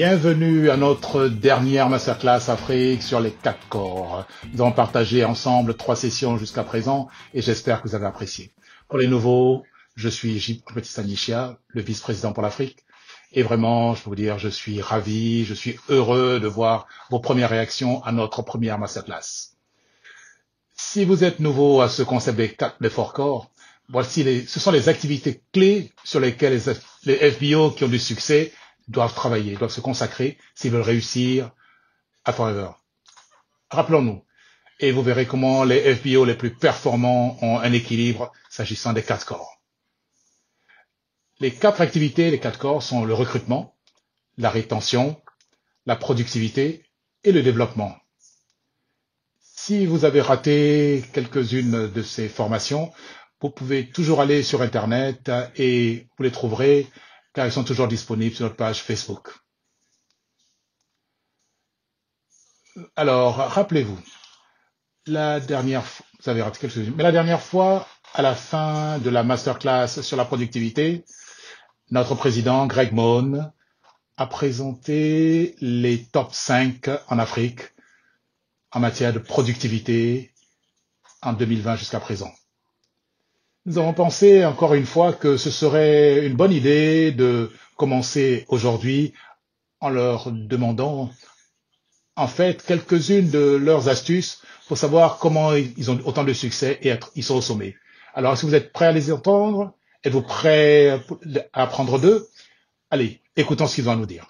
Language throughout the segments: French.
Bienvenue à notre dernière masterclass Afrique sur les 4 corps. Nous avons partagé ensemble 3 sessions jusqu'à présent et j'espère que vous avez apprécié. Pour les nouveaux, je suis J. Nishia, le vice-président pour l'Afrique. Et vraiment, je peux vous dire, je suis ravi, je suis heureux de voir vos premières réactions à notre première masterclass. Si vous êtes nouveau à ce concept des 4 corps, voici ce sont les activités clés sur lesquelles les FBO qui ont du succès doivent travailler, doivent se consacrer s'ils veulent réussir à Forever. Rappelons-nous, et vous verrez comment les FBO les plus performants ont un équilibre s'agissant des 4 corps. Les 4 activités, les 4 corps sont le recrutement, la rétention, la productivité et le développement. Si vous avez raté quelques-unes de ces formations, vous pouvez toujours aller sur Internet et vous les trouverez car ils sont toujours disponibles sur notre page Facebook. Alors, rappelez-vous, la dernière fois, à la fin de la masterclass sur la productivité, notre président, Greg Mohn, a présenté les top 5 en Afrique en matière de productivité en 2020 jusqu'à présent. Nous avons pensé encore une fois que ce serait une bonne idée de commencer aujourd'hui en leur demandant en fait quelques-unes de leurs astuces pour savoir comment ils ont autant de succès et ils sont au sommet. Alors, si vous êtes prêts à les entendre, êtes-vous prêts à apprendre d'eux? Allez, écoutons ce qu'ils ont à nous dire.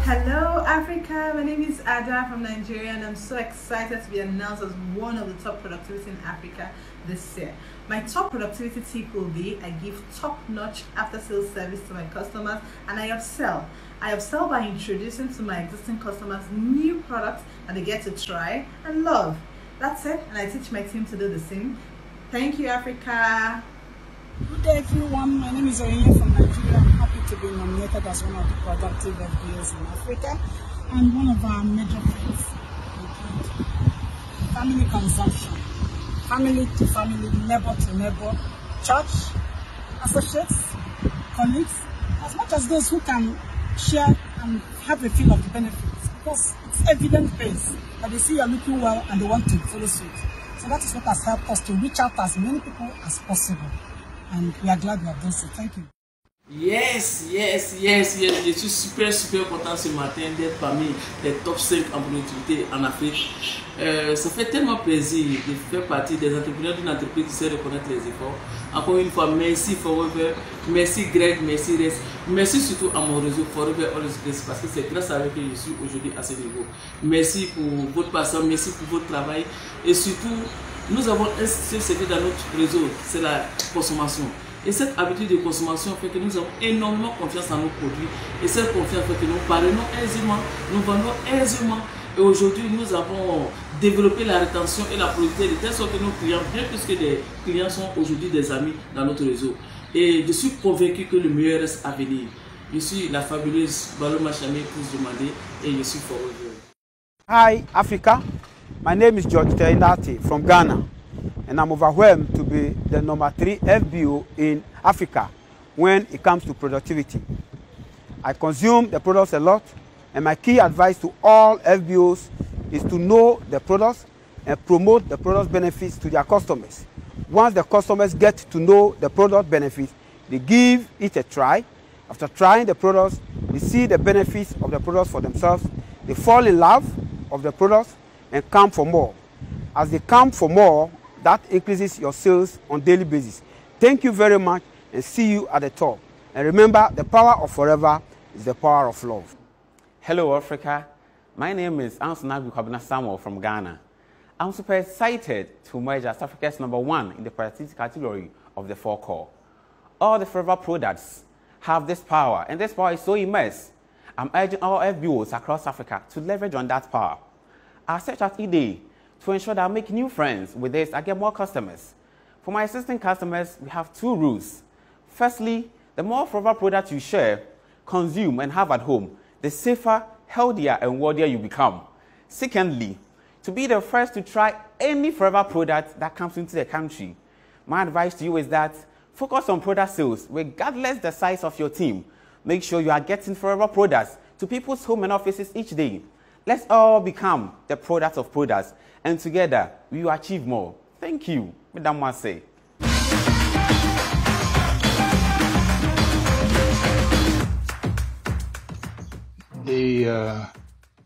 Hello Africa, my name is Ada from Nigeria and I'm so excited to be announced as one of the top productivity in Africa this year. My top productivity tip will be I give top-notch after-sales service to my customers and I upsell. I upsell by introducing to my existing customers new products that they get to try and love. That's it, and I teach my team to do the same. Thank you, Africa. Good day everyone, my name is Oyenye from Nigeria. I'm happy to be nominated as one of the productive FBOs in Africa and one of our major things include family consumption, family to family, neighbor to neighbor, church, associates, colleagues, as much as those who can share and have a feel of the benefits, because it's evidence-based that they see you're looking well and they want to follow suit. So that is what has helped us to reach out to as many people as possible. And we are glad we have done so. Thank you. Yes. Je suis super content ce matin d'être parmi les top 5 en productivité en Afrique. Ça fait tellement plaisir de faire partie des entrepreneurs d'une entreprise qui sait reconnaître les efforts. Encore une fois, merci Forever, merci Greg, merci Res, merci surtout à mon réseau Forever Always Grace parce que c'est grâce à eux que je suis aujourd'hui à ce niveau. Merci pour votre patience, merci pour votre travail et surtout, nous avons un secret dans notre réseau, c'est la consommation. Et cette habitude de consommation fait que nous avons énormément confiance en nos produits. Et cette confiance fait que nous parvenons aisément, nous vendons aisément. Et aujourd'hui, nous avons développé la rétention et la productivité de telle sorte que nos clients, bien plus que des clients, sont aujourd'hui des amis dans notre réseau. Et je suis convaincu que le meilleur reste à venir. Je suis la fabuleuse Balo Machame pour demander et je suis Forever. Hi Africa, my name is George Teinati from Ghana. And I'm overwhelmed to be the number 3 FBO in Africa when it comes to productivity. I consume the products a lot, and my key advice to all FBOs is to know the products and promote the product benefits to their customers. Once the customers get to know the product benefits, they give it a try. After trying the products, they see the benefits of the products for themselves. They fall in love of the products and come for more. As they come for more, that increases your sales on a daily basis. Thank you very much and see you at the top. And remember, the power of Forever is the power of love. Hello Africa, my name is Ansonabi Kwabena Samuel from Ghana. I'm super excited to emerge as Africa's #1 in the productivity category of the 4 core. All the Forever products have this power and this power is so immense. I'm urging all FBOs across Africa to leverage on that power. I search at eDay to ensure that I make new friends. With this, I get more customers. For my existing customers, we have 2 rules. Firstly, the more Forever products you share, consume, and have at home, the safer, healthier, and wealthier you become. Secondly, to be the first to try any Forever product that comes into the country, my advice to you is that focus on product sales, regardless the size of your team. make sure you are getting Forever products to people's home and offices each day. Let's all become the products of products, and together we will achieve more. Thank you, Madame Marseille. Des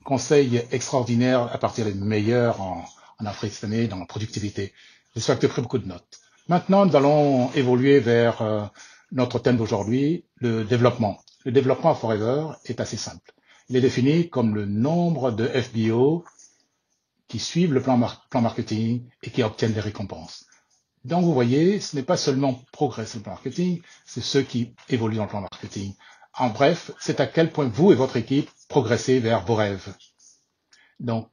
conseils extraordinaires à partir des meilleurs en Afrique cette année dans la productivité. J'espère que tu as pris beaucoup de notes. Maintenant, nous allons évoluer vers notre thème d'aujourd'hui, le développement. Le développement à Forever est assez simple. Il est défini comme le nombre de FBO qui suivent le plan marketing et qui obtiennent des récompenses. Donc, vous voyez, ce n'est pas seulement progresser le plan marketing, c'est ceux qui évoluent dans le plan marketing. En bref, c'est à quel point vous et votre équipe progressez vers vos rêves. Donc,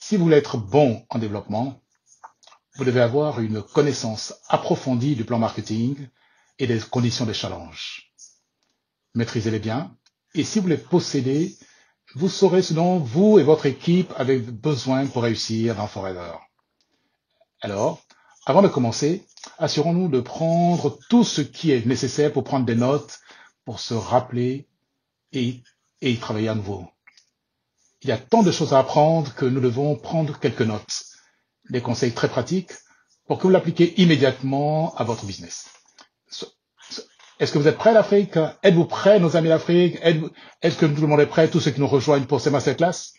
si vous voulez être bon en développement, vous devez avoir une connaissance approfondie du plan marketing et des conditions des challenges. Maîtrisez-les bien. Et si vous les possédez, vous saurez ce dont vous et votre équipe avez besoin pour réussir dans Forever. Alors, avant de commencer, assurons-nous de prendre tout ce qui est nécessaire pour prendre des notes, pour se rappeler et y travailler à nouveau. Il y a tant de choses à apprendre que nous devons prendre quelques notes, des conseils très pratiques pour que vous l'appliquiez immédiatement à votre business. Est-ce que vous êtes prêts l'Afrique? Êtes-vous prêts, nos amis d'Afrique? Est-ce que tout le monde est prêt, tous ceux qui nous rejoignent pour ces masterclass?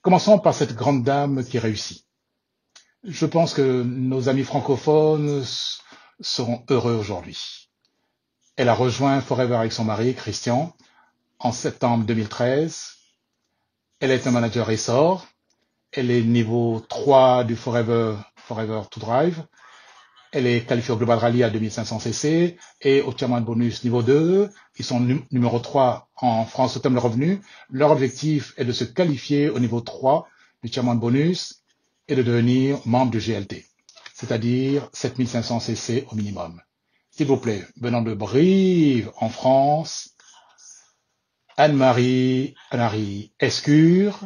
Commençons par cette grande dame qui réussit. Je pense que nos amis francophones seront heureux aujourd'hui. Elle a rejoint Forever avec son mari, Christian, en septembre 2013. Elle est un manager essor. Elle est niveau 3 du Forever to Drive. Elle est qualifiée au Global Rally à 2500 cc et au Chairman Bonus niveau 2. Ils sont numéro 3 en France au thème de revenu. Leur objectif est de se qualifier au niveau 3 du Chairman Bonus et de devenir membre du GLT, c'est-à-dire 7500 cc au minimum. S'il vous plaît, venant de Brive en France, Anne-Marie Escure.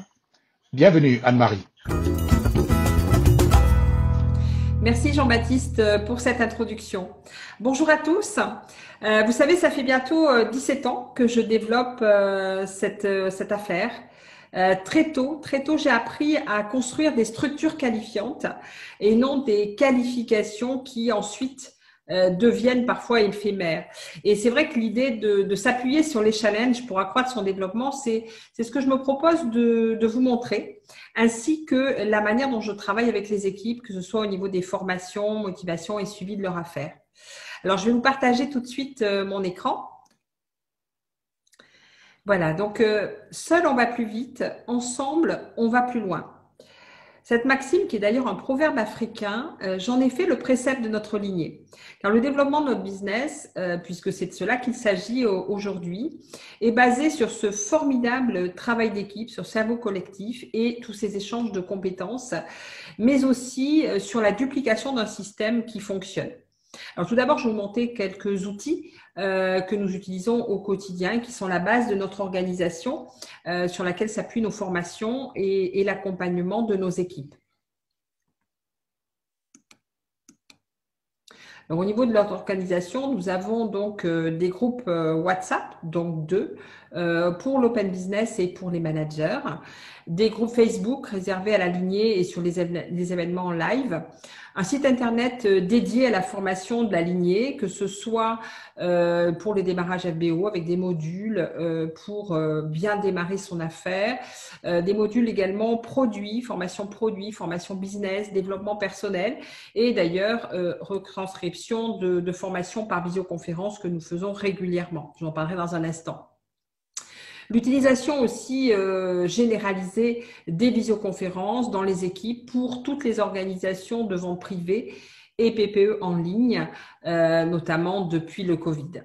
Bienvenue Anne-Marie. Merci Jean-Baptiste pour cette introduction. Bonjour à tous. Vous savez, ça fait bientôt 17 ans que je développe cette affaire. Très tôt, j'ai appris à construire des structures qualifiantes et non des qualifications qui ensuite deviennent parfois éphémères. Et c'est vrai que l'idée de s'appuyer sur les challenges pour accroître son développement, c'est ce que je me propose de vous montrer, ainsi que la manière dont je travaille avec les équipes, que ce soit au niveau des formations, motivation et suivi de leur affaire. Alors, je vais vous partager tout de suite mon écran. Voilà, donc seul on va plus vite, ensemble on va plus loin. Cette maxime, qui est d'ailleurs un proverbe africain, j'en ai fait le précepte de notre lignée. Car le développement de notre business, puisque c'est de cela qu'il s'agit aujourd'hui, est basé sur ce formidable travail d'équipe, sur cerveau collectif et tous ces échanges de compétences, mais aussi sur la duplication d'un système qui fonctionne. Alors tout d'abord, je vais vous montrer quelques outils que nous utilisons au quotidien, qui sont la base de notre organisation, sur laquelle s'appuient nos formations et l'accompagnement de nos équipes. Donc, au niveau de notre organisation, nous avons donc des groupes WhatsApp, donc 2, pour l'open business et pour les managers, des groupes Facebook réservés à la lignée et sur les événements en live, un site internet dédié à la formation de la lignée, que ce soit pour les démarrages FBO avec des modules pour bien démarrer son affaire, des modules également produits, formation business, développement personnel et d'ailleurs retranscription de formation par visioconférence que nous faisons régulièrement. J'en parlerai dans un instant. L'utilisation aussi généralisée des visioconférences dans les équipes pour toutes les organisations de vente privée et PPE en ligne, notamment depuis le Covid.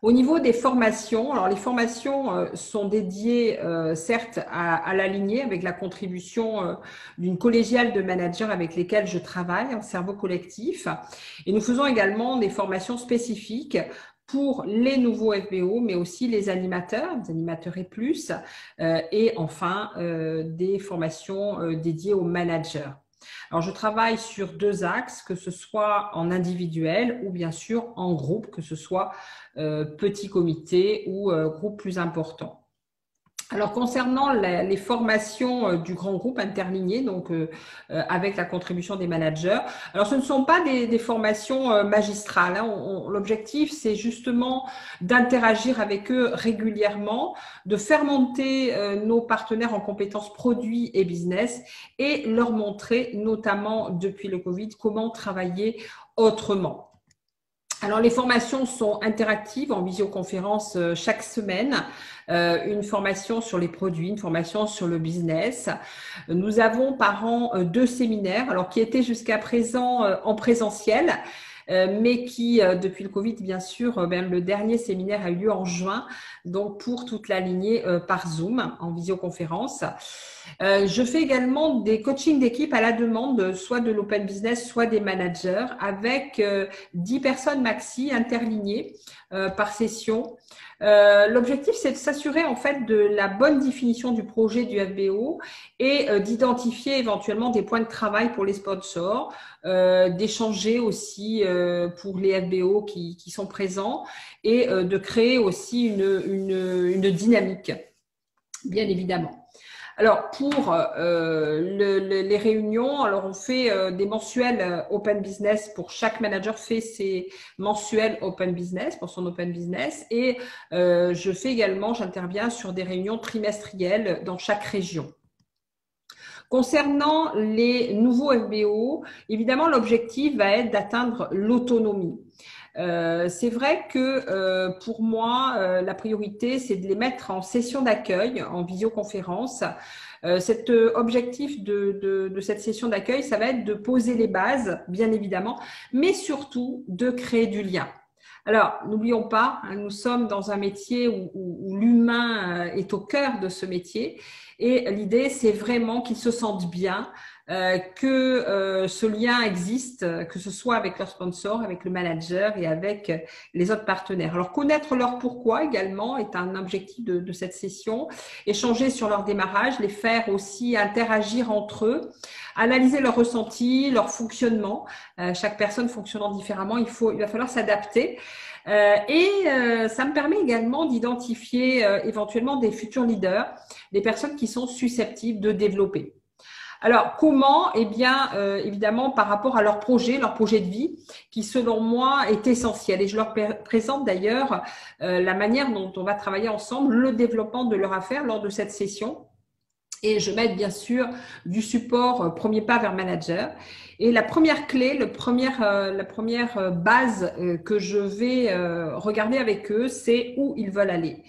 Au niveau des formations, alors les formations sont dédiées certes à la lignée avec la contribution d'une collégiale de managers avec lesquels je travaille en cerveau collectif. Et nous faisons également des formations spécifiques pour les nouveaux FBO, mais aussi les animateurs et plus, et enfin des formations dédiées aux managers. Alors, je travaille sur 2 axes, que ce soit en individuel ou bien sûr en groupe, que ce soit petit comité ou groupe plus important. Alors, concernant les formations du grand groupe interligné, donc avec la contribution des managers, alors ce ne sont pas des formations magistrales. Hein. L'objectif, c'est justement d'interagir avec eux régulièrement, de faire monter nos partenaires en compétences produits et business et leur montrer, notamment depuis le Covid, comment travailler autrement. Alors, les formations sont interactives en visioconférence chaque semaine. Une formation sur les produits, une formation sur le business. Nous avons par an 2 séminaires, alors qui étaient jusqu'à présent en présentiel, mais qui, depuis le Covid, bien sûr, le dernier séminaire a eu lieu en juin, donc pour toute la lignée par Zoom, en visioconférence. Je fais également des coachings d'équipe à la demande, soit de l'open business, soit des managers, avec 10 personnes maxi interlignées par session. L'objectif, c'est de s'assurer en fait de la bonne définition du projet du FBO et d'identifier éventuellement des points de travail pour les sponsors, d'échanger aussi pour les FBO qui sont présents et de créer aussi une dynamique, bien évidemment. Alors, pour les réunions, alors on fait des mensuels Open Business pour chaque manager fait ses mensuels Open Business pour son Open Business et j'interviens sur des réunions trimestrielles dans chaque région. Concernant les nouveaux FBO, évidemment, l'objectif va être d'atteindre l'autonomie. C'est vrai que pour moi, la priorité, c'est de les mettre en session d'accueil, en visioconférence. Cet objectif de cette session d'accueil, ça va être de poser les bases, bien évidemment, mais surtout de créer du lien. Alors, n'oublions pas, hein, nous sommes dans un métier où l'humain est au cœur de ce métier et l'idée, c'est vraiment qu'ils se sentent bien, que ce lien existe, que ce soit avec leur sponsor, avec le manager et avec les autres partenaires. Alors, connaître leur pourquoi également est un objectif de cette session. Échanger sur leur démarrage, les faire aussi interagir entre eux, analyser leurs ressentis, leur fonctionnement. Chaque personne fonctionnant différemment, il va falloir s'adapter. Ça me permet également d'identifier éventuellement des futurs leaders, des personnes qui sont susceptibles de développer. Alors, comment? Eh bien, évidemment, par rapport à leur projet de vie, qui selon moi est essentiel. Et je leur présente d'ailleurs la manière dont on va travailler ensemble, le développement de leur affaire lors de cette session. Et je mets bien sûr du support premier pas vers manager. Et la première clé, la première base que je vais regarder avec eux, c'est où ils veulent aller.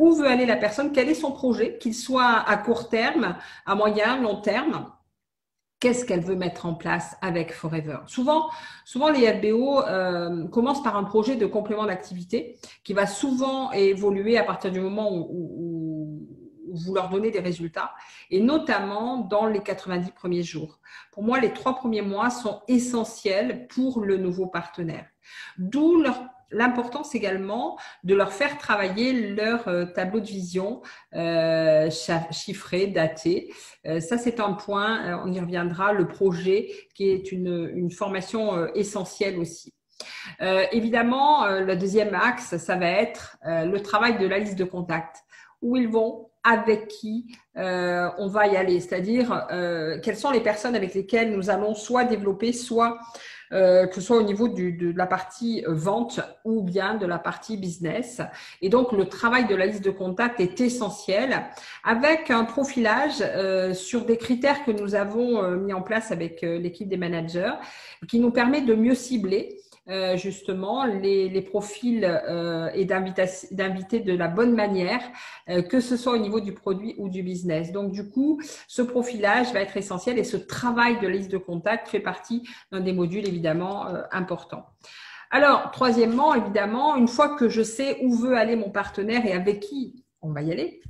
Où veut aller la personne, quel est son projet, qu'il soit à court terme, à moyen, long terme. Qu'est-ce qu'elle veut mettre en place avec Forever? Souvent les FBO commencent par un projet de complément d'activité qui va souvent évoluer à partir du moment où vous leur donnez des résultats, et notamment dans les 90 premiers jours. Pour moi, les 3 premiers mois sont essentiels pour le nouveau partenaire. D'où l'importance également de leur faire travailler leur tableau de vision chiffré, daté. Ça, c'est un point, on y reviendra, le projet qui est une formation essentielle aussi. Évidemment, le deuxième axe, ça va être le travail de la liste de contacts. Où ils vont, avec qui on va y aller, c'est-à-dire quelles sont les personnes avec lesquelles nous allons soit développer, soit que ce soit au niveau de la partie vente ou bien de la partie business. Et donc, le travail de la liste de contacts est essentiel avec un profilage sur des critères que nous avons mis en place avec l'équipe des managers qui nous permet de mieux cibler justement les profils et d'inviter de la bonne manière, que ce soit au niveau du produit ou du business. Donc, du coup, ce profilage va être essentiel et ce travail de liste de contacts fait partie d'un des modules évidemment importants. Alors, troisièmement, évidemment, une fois que je sais où veut aller mon partenaire et avec qui on va y aller.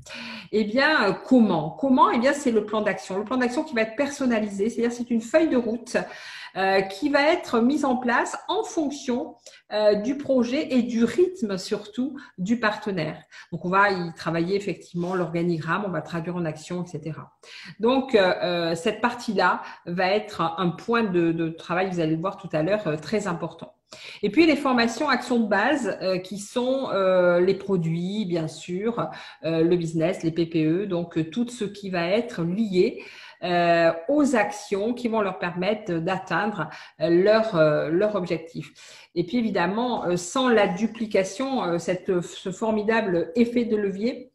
Eh bien, comment? Comment? Eh bien, c'est le plan d'action. Le plan d'action qui va être personnalisé, c'est-à-dire c'est une feuille de route qui va être mise en place en fonction du projet et du rythme surtout du partenaire. Donc, on va y travailler effectivement l'organigramme, on va traduire en action, etc. Donc, cette partie-là va être un point de travail, vous allez le voir tout à l'heure, très important. Et puis, les formations actions de base qui sont les produits, bien sûr, le business, les PPE, donc tout ce qui va être lié aux actions qui vont leur permettre d'atteindre leur objectif. Et puis évidemment, sans la duplication, ce formidable effet de levier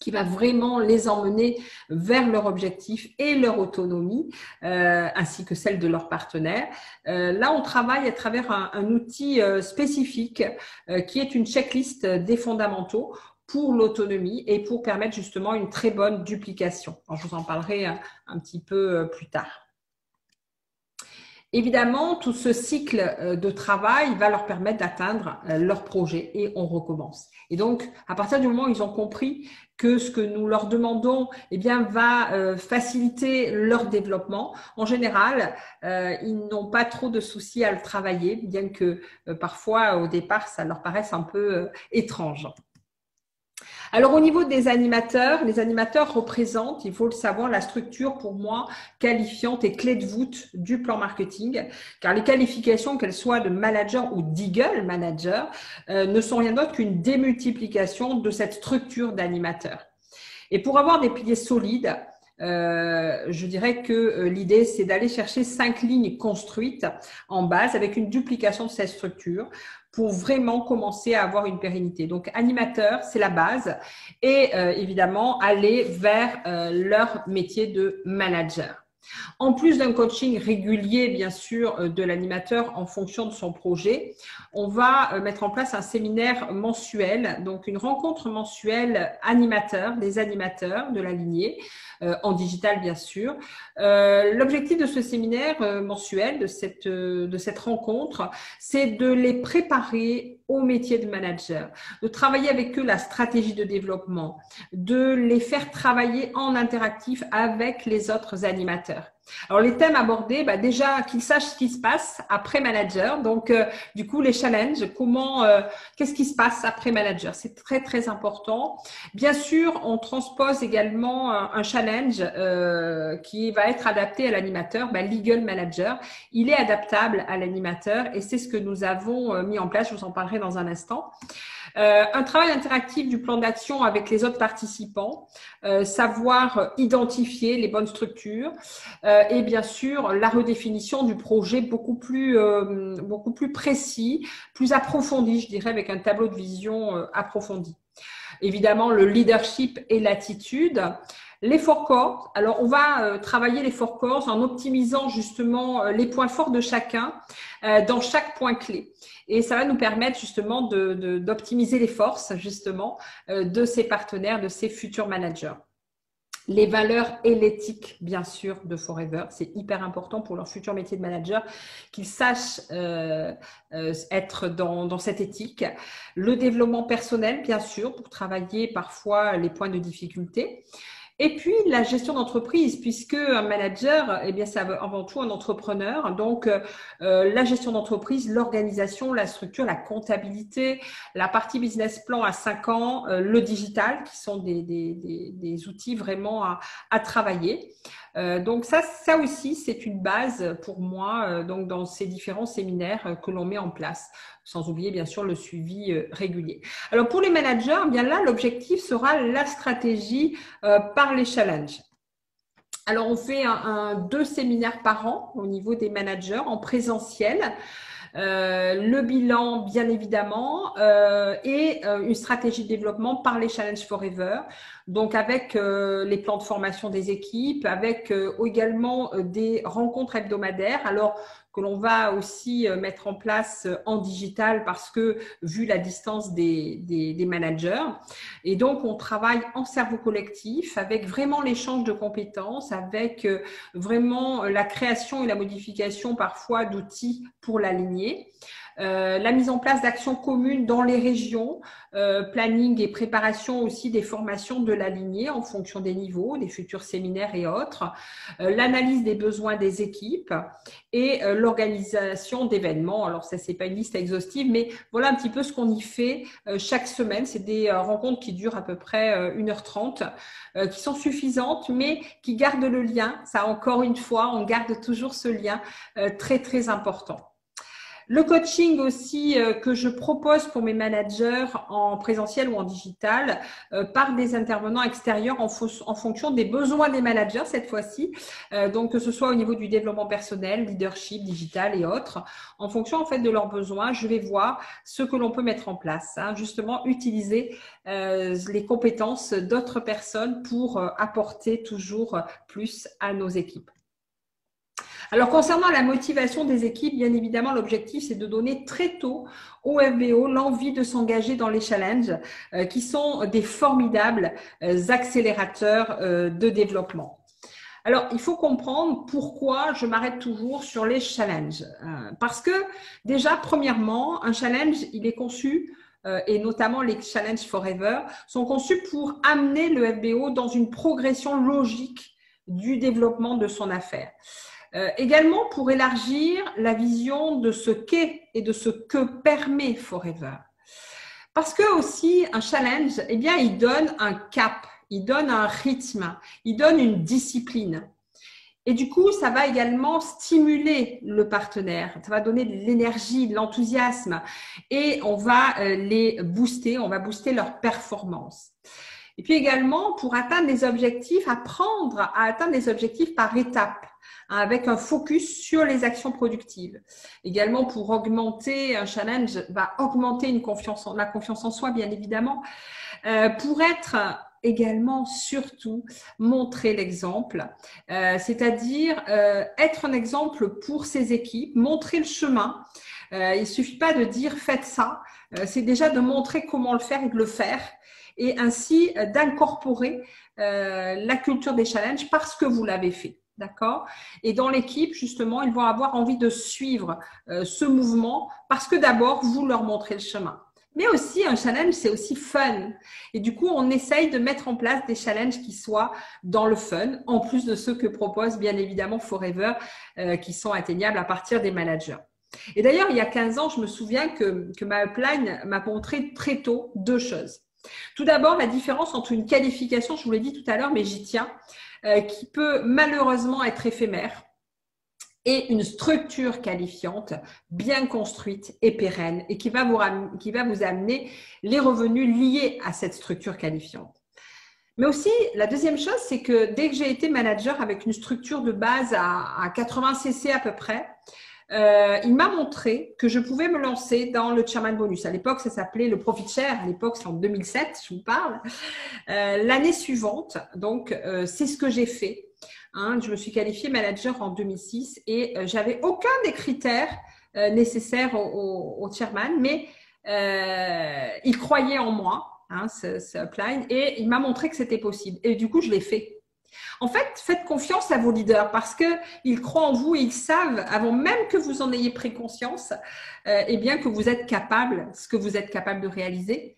qui va vraiment les emmener vers leur objectif et leur autonomie, ainsi que celle de leurs partenaires. Là, on travaille à travers un outil spécifique qui est une checklist des fondamentaux pour l'autonomie et pour permettre justement une très bonne duplication. Alors, je vous en parlerai un petit peu plus tard. Évidemment, tout ce cycle de travail va leur permettre d'atteindre leur projet et on recommence. Et donc, à partir du moment où ils ont compris que ce que nous leur demandons eh bien, va faciliter leur développement, en général, ils n'ont pas trop de soucis à le travailler, bien que parfois, au départ, ça leur paraisse un peu étrange. Alors, au niveau des animateurs, les animateurs représentent, il faut le savoir, la structure pour moi qualifiante et clé de voûte du plan marketing, car les qualifications, qu'elles soient de manager ou d'eagle manager, ne sont rien d'autre qu'une démultiplication de cette structure d'animateur. Et pour avoir des piliers solides, je dirais que l'idée, c'est d'aller chercher 5 lignes construites en base avec une duplication de cette structure pour vraiment commencer à avoir une pérennité. Donc, animateur, c'est la base et évidemment, aller vers leur métier de manager. En plus d'un coaching régulier, bien sûr, de l'animateur en fonction de son projet, on va mettre en place un séminaire mensuel, donc une rencontre mensuelle animateur, des animateurs de la lignée, en digital bien sûr. L'objectif de ce séminaire mensuel, de cette rencontre, c'est de les préparer au métier de manager, de travailler avec eux la stratégie de développement, de les faire travailler en interactif avec les autres animateurs. Alors, les thèmes abordés, déjà qu'ils sachent ce qui se passe après manager. Donc, du coup, les challenges, qu'est-ce qui se passe après manager? C'est très, très important. Bien sûr, on transpose également un challenge qui va être adapté à l'animateur. L'eagle manager, il est adaptable à l'animateur et c'est ce que nous avons mis en place. Je vous en parlerai dans un instant. Un travail interactif du plan d'action avec les autres participants, savoir identifier les bonnes structures et bien sûr la redéfinition du projet beaucoup plus précis, plus approfondi, je dirais, avec un tableau de vision approfondi. Évidemment, le leadership et l'attitude. Les 4 cores, alors on va travailler les 4 cores en optimisant justement les points forts de chacun dans chaque point clé. Et ça va nous permettre justement d'optimiser les forces justement de ces partenaires, de ces futurs managers. Les valeurs et l'éthique, bien sûr, de Forever. C'est hyper important pour leur futur métier de manager qu'ils sachent être dans cette éthique. Le développement personnel, bien sûr, pour travailler parfois les points de difficulté. Et puis, la gestion d'entreprise, puisque un manager, c'est avant tout un entrepreneur. Donc, la gestion d'entreprise, l'organisation, la structure, la comptabilité, la partie business plan à 5 ans, le digital, qui sont des outils vraiment à travailler. Donc, ça aussi, c'est une base pour moi donc dans ces différents séminaires que l'on met en place. Sans oublier, bien sûr, le suivi régulier. Alors, pour les managers, bien là, l'objectif sera la stratégie par les challenges. Alors, on fait 2 séminaires par an au niveau des managers en présentiel. Le bilan, bien évidemment, et une stratégie de développement par les Challenge Forever. Donc, avec les plans de formation des équipes, avec également des rencontres hebdomadaires. Alors, que l'on va aussi mettre en place en digital parce que vu la distance des managers. Et donc, on travaille en cerveau collectif avec vraiment l'échange de compétences, avec vraiment la création et la modification parfois d'outils pour l'aligner. lignée. La mise en place d'actions communes dans les régions, planning et préparation aussi des formations de la lignée en fonction des niveaux, des futurs séminaires et autres, l'analyse des besoins des équipes et l'organisation d'événements. Alors ça, c'est pas une liste exhaustive, mais voilà un petit peu ce qu'on y fait chaque semaine. C'est des rencontres qui durent à peu près 1h30, qui sont suffisantes, mais qui gardent le lien. Ça, encore une fois, on garde toujours ce lien très, très important. Le coaching aussi que je propose pour mes managers en présentiel ou en digital par des intervenants extérieurs en fonction des besoins des managers cette fois-ci. Donc que ce soit au niveau du développement personnel, leadership, digital et autres. En fonction en fait de leurs besoins, je vais voir ce que l'on peut mettre en place. Hein, justement, utiliser les compétences d'autres personnes pour apporter toujours plus à nos équipes. Alors, concernant la motivation des équipes, bien évidemment, l'objectif, c'est de donner très tôt au FBO l'envie de s'engager dans les challenges qui sont des formidables accélérateurs de développement. Alors, il faut comprendre pourquoi je m'arrête toujours sur les challenges. Parce que déjà, premièrement, un challenge, il est conçu et notamment les Challenge Forever sont conçus pour amener le FBO dans une progression logique du développement de son affaire. Également pour élargir la vision de ce qu'est et de ce que permet Forever. Parce que aussi un challenge, eh bien, il donne un cap, il donne un rythme, il donne une discipline. Et du coup, ça va également stimuler le partenaire, ça va donner de l'énergie, de l'enthousiasme et on va les booster, on va booster leur performance. Et puis également, pour atteindre des objectifs, apprendre à atteindre des objectifs par étapes, hein, avec un focus sur les actions productives. Également, pour augmenter un challenge, va augmenter la confiance en soi, bien évidemment. Pour être également, surtout, montrer l'exemple, c'est-à-dire être un exemple pour ses équipes, montrer le chemin. Il ne suffit pas de dire « faites ça », c'est déjà de montrer comment le faire et de le faire. Et ainsi d'incorporer la culture des challenges parce que vous l'avez fait, d'accord? Et dans l'équipe, justement, ils vont avoir envie de suivre ce mouvement parce que d'abord, vous leur montrez le chemin. Mais aussi, un challenge, c'est aussi fun. Et du coup, on essaye de mettre en place des challenges qui soient dans le fun, en plus de ceux que propose bien évidemment Forever, qui sont atteignables à partir des managers. Et d'ailleurs, il y a 15 ans, je me souviens que ma upline m'a montré très tôt deux choses. Tout d'abord, la différence entre une qualification, je vous l'ai dit tout à l'heure, mais j'y tiens, qui peut malheureusement être éphémère, et une structure qualifiante, bien construite et pérenne, et qui va vous amener les revenus liés à cette structure qualifiante. Mais aussi, la deuxième chose, c'est que dès que j'ai été manager avec une structure de base à 80 cc à peu près, il m'a montré que je pouvais me lancer dans le Chairman Bonus. À l'époque, ça s'appelait le Profit Share. À l'époque, c'est en 2007, je vous parle. L'année suivante, donc, c'est ce que j'ai fait. Hein, je me suis qualifiée manager en 2006 et j'avais aucun des critères nécessaires au Chairman, mais il croyait en moi, hein, ce upline, et il m'a montré que c'était possible. Et du coup, je l'ai fait. En fait, faites confiance à vos leaders parce qu'ils croient en vous et ils savent, avant même que vous en ayez pris conscience, eh bien que vous êtes capable, ce que vous êtes capable de réaliser.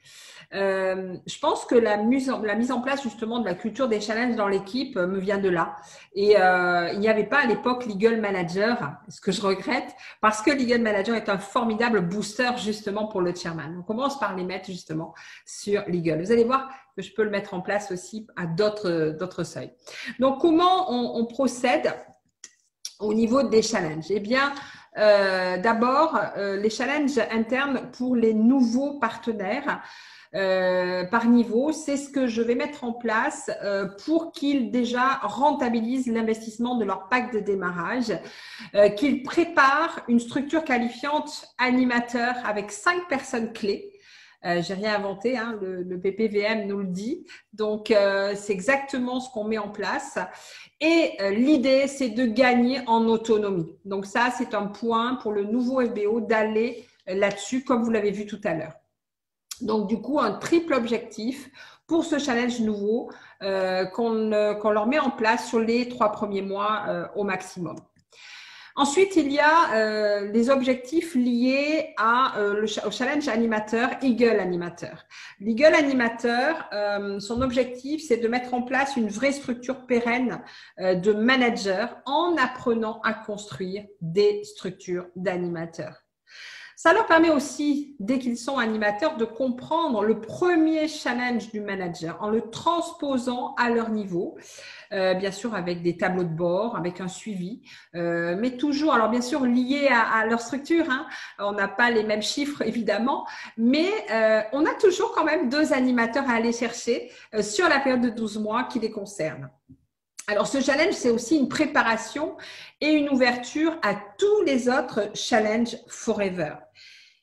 Je pense que la mise en place justement de la culture des challenges dans l'équipe me vient de là. Et il n'y avait pas à l'époque Legal Manager, ce que je regrette, parce que Legal Manager est un formidable booster justement pour le chairman. On commence par les mettre justement sur Legal. Vous allez voir que je peux le mettre en place aussi à d'autres seuils. Donc, comment on procède au niveau des challenges? Eh bien, d'abord, les challenges internes pour les nouveaux partenaires par niveau, c'est ce que je vais mettre en place pour qu'ils déjà rentabilisent l'investissement de leur pack de démarrage, qu'ils préparent une structure qualifiante animateur avec 5 personnes clés. J'ai rien inventé, hein, le PPVM nous le dit. Donc, c'est exactement ce qu'on met en place. Et l'idée, c'est de gagner en autonomie. Donc, ça, c'est un point pour le nouveau FBO d'aller là-dessus, comme vous l'avez vu tout à l'heure. Donc, du coup, un triple objectif pour ce challenge nouveau qu'on leur met en place sur les 3 premiers mois au maximum. Ensuite, il y a les objectifs liés au challenge animateur, Eagle Animateur. L'Eagle Animateur, son objectif, c'est de mettre en place une vraie structure pérenne de managers en apprenant à construire des structures d'animateurs. Ça leur permet aussi, dès qu'ils sont animateurs, de comprendre le premier challenge du manager en le transposant à leur niveau. Bien sûr avec des tableaux de bord, avec un suivi, mais toujours, alors bien sûr lié à leur structure, hein. On n'a pas les mêmes chiffres évidemment, mais on a toujours quand même 2 animateurs à aller chercher sur la période de 12 mois qui les concerne. Alors ce challenge, c'est aussi une préparation et une ouverture à tous les autres challenges forever.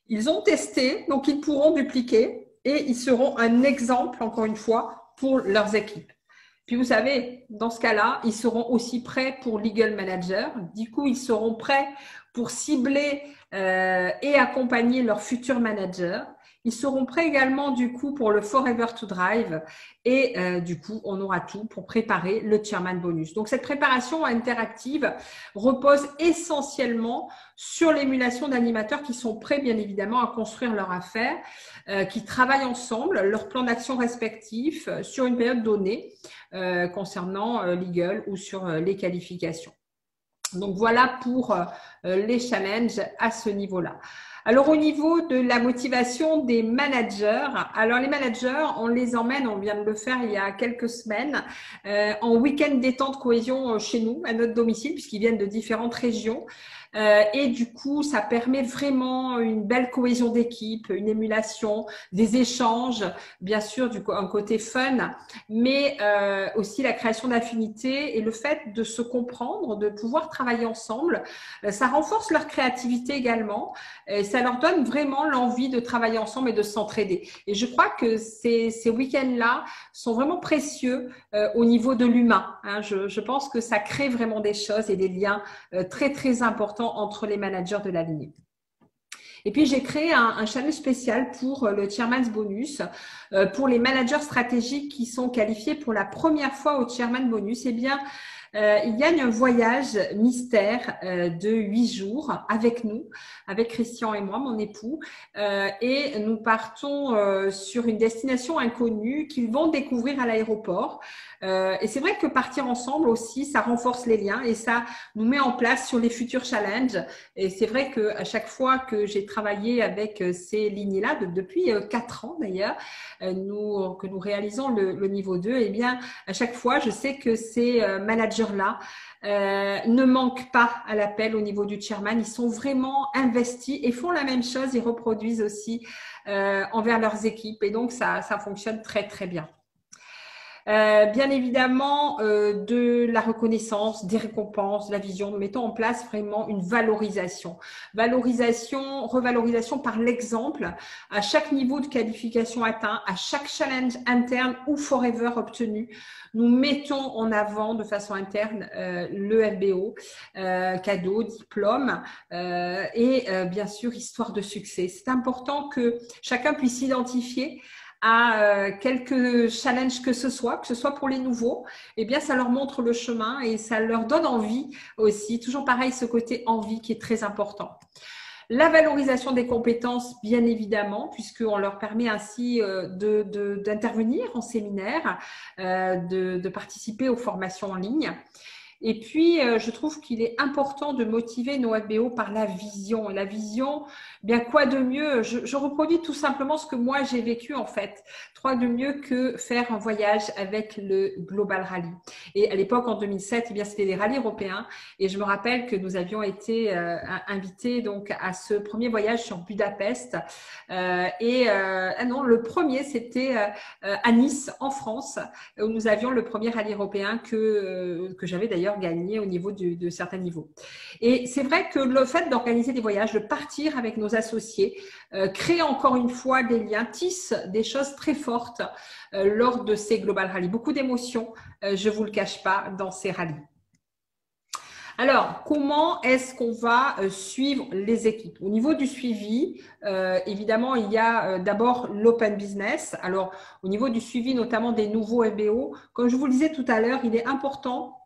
Ils ont testé, donc ils pourront dupliquer et ils seront un exemple, encore une fois, pour leurs équipes. Puis vous savez, dans ce cas-là, ils seront aussi prêts pour Legal Manager. Du coup, ils seront prêts pour cibler et accompagner leurs futurs managers. Ils seront prêts également du coup pour le Forever to Drive et du coup, on aura tout pour préparer le Chairman Bonus. Donc, cette préparation interactive repose essentiellement sur l'émulation d'animateurs qui sont prêts, bien évidemment, à construire leur affaire, qui travaillent ensemble, leur plan d'action respectif sur une période donnée concernant Legal ou sur les qualifications. Donc, voilà pour les challenges à ce niveau-là. Alors, au niveau de la motivation des managers, alors les managers, on les emmène, on vient de le faire il y a quelques semaines, en week-end détente cohésion chez nous, à notre domicile, puisqu'ils viennent de différentes régions. Et du coup, ça permet vraiment une belle cohésion d'équipe, une émulation, des échanges, bien sûr, un côté fun, mais aussi la création d'affinités et le fait de se comprendre, de pouvoir travailler ensemble. Ça renforce leur créativité également. Et ça leur donne vraiment l'envie de travailler ensemble et de s'entraider. Et je crois que ces week-ends-là sont vraiment précieux au niveau de l'humain, hein. Je pense que ça crée vraiment des choses et des liens très, très importants entre les managers de la lignée. Et puis, j'ai créé un challenge spécial pour le Chairman's Bonus, pour les managers stratégiques qui sont qualifiés pour la première fois au Chairman Bonus. Eh bien, il gagne un voyage mystère de 8 jours avec nous, avec Christian et moi, mon époux, et nous partons sur une destination inconnue qu'ils vont découvrir à l'aéroport. Et c'est vrai que partir ensemble aussi, ça renforce les liens et ça nous met en place sur les futurs challenges. Et c'est vrai qu'à chaque fois que j'ai travaillé avec ces lignées-là, depuis 4 ans d'ailleurs, que nous réalisons le niveau 2, eh bien, à chaque fois, je sais que ces managers-là ne manquent pas à l'appel au niveau du chairman. Ils sont vraiment investis et font la même chose. Ils reproduisent aussi envers leurs équipes. Et donc, ça fonctionne très, très bien. Bien évidemment, de la reconnaissance, des récompenses, de la vision. Nous mettons en place vraiment une valorisation. Revalorisation par l'exemple à chaque niveau de qualification atteint, à chaque challenge interne ou forever obtenu. Nous mettons en avant de façon interne le FBO, cadeau, diplôme et bien sûr, histoire de succès. C'est important que chacun puisse s'identifier à quelques challenges que ce soit pour les nouveaux, eh bien, ça leur montre le chemin et ça leur donne envie aussi. Toujours pareil, ce côté envie qui est très important. La valorisation des compétences, bien évidemment, puisqu'on leur permet ainsi d'intervenir en séminaire, de participer aux formations en ligne. Et puis, je trouve qu'il est important de motiver nos FBO par la vision. Et la vision, bien quoi de mieux, je reproduis tout simplement ce que moi j'ai vécu en fait. Quoi de mieux que faire un voyage avec le Global Rally. Et à l'époque, en 2007, eh bien, c'était des rallyes européens. Et je me rappelle que nous avions été invités donc à ce premier voyage sur Budapest. Non, le premier, c'était à Nice, en France, où nous avions le premier rallye européen que j'avais d'ailleurs gagné au niveau de certains niveaux. Et c'est vrai que le fait d'organiser des voyages, de partir avec nos associés, crée encore une fois des liens, tisse des choses très fortes lors de ces Global Rally. Beaucoup d'émotions, je ne vous le cache pas, dans ces rallyes. Alors, comment est-ce qu'on va suivre les équipes? Au niveau du suivi, évidemment, il y a d'abord l'open business. Alors, au niveau du suivi, notamment des nouveaux FBO, comme je vous le disais tout à l'heure, il est important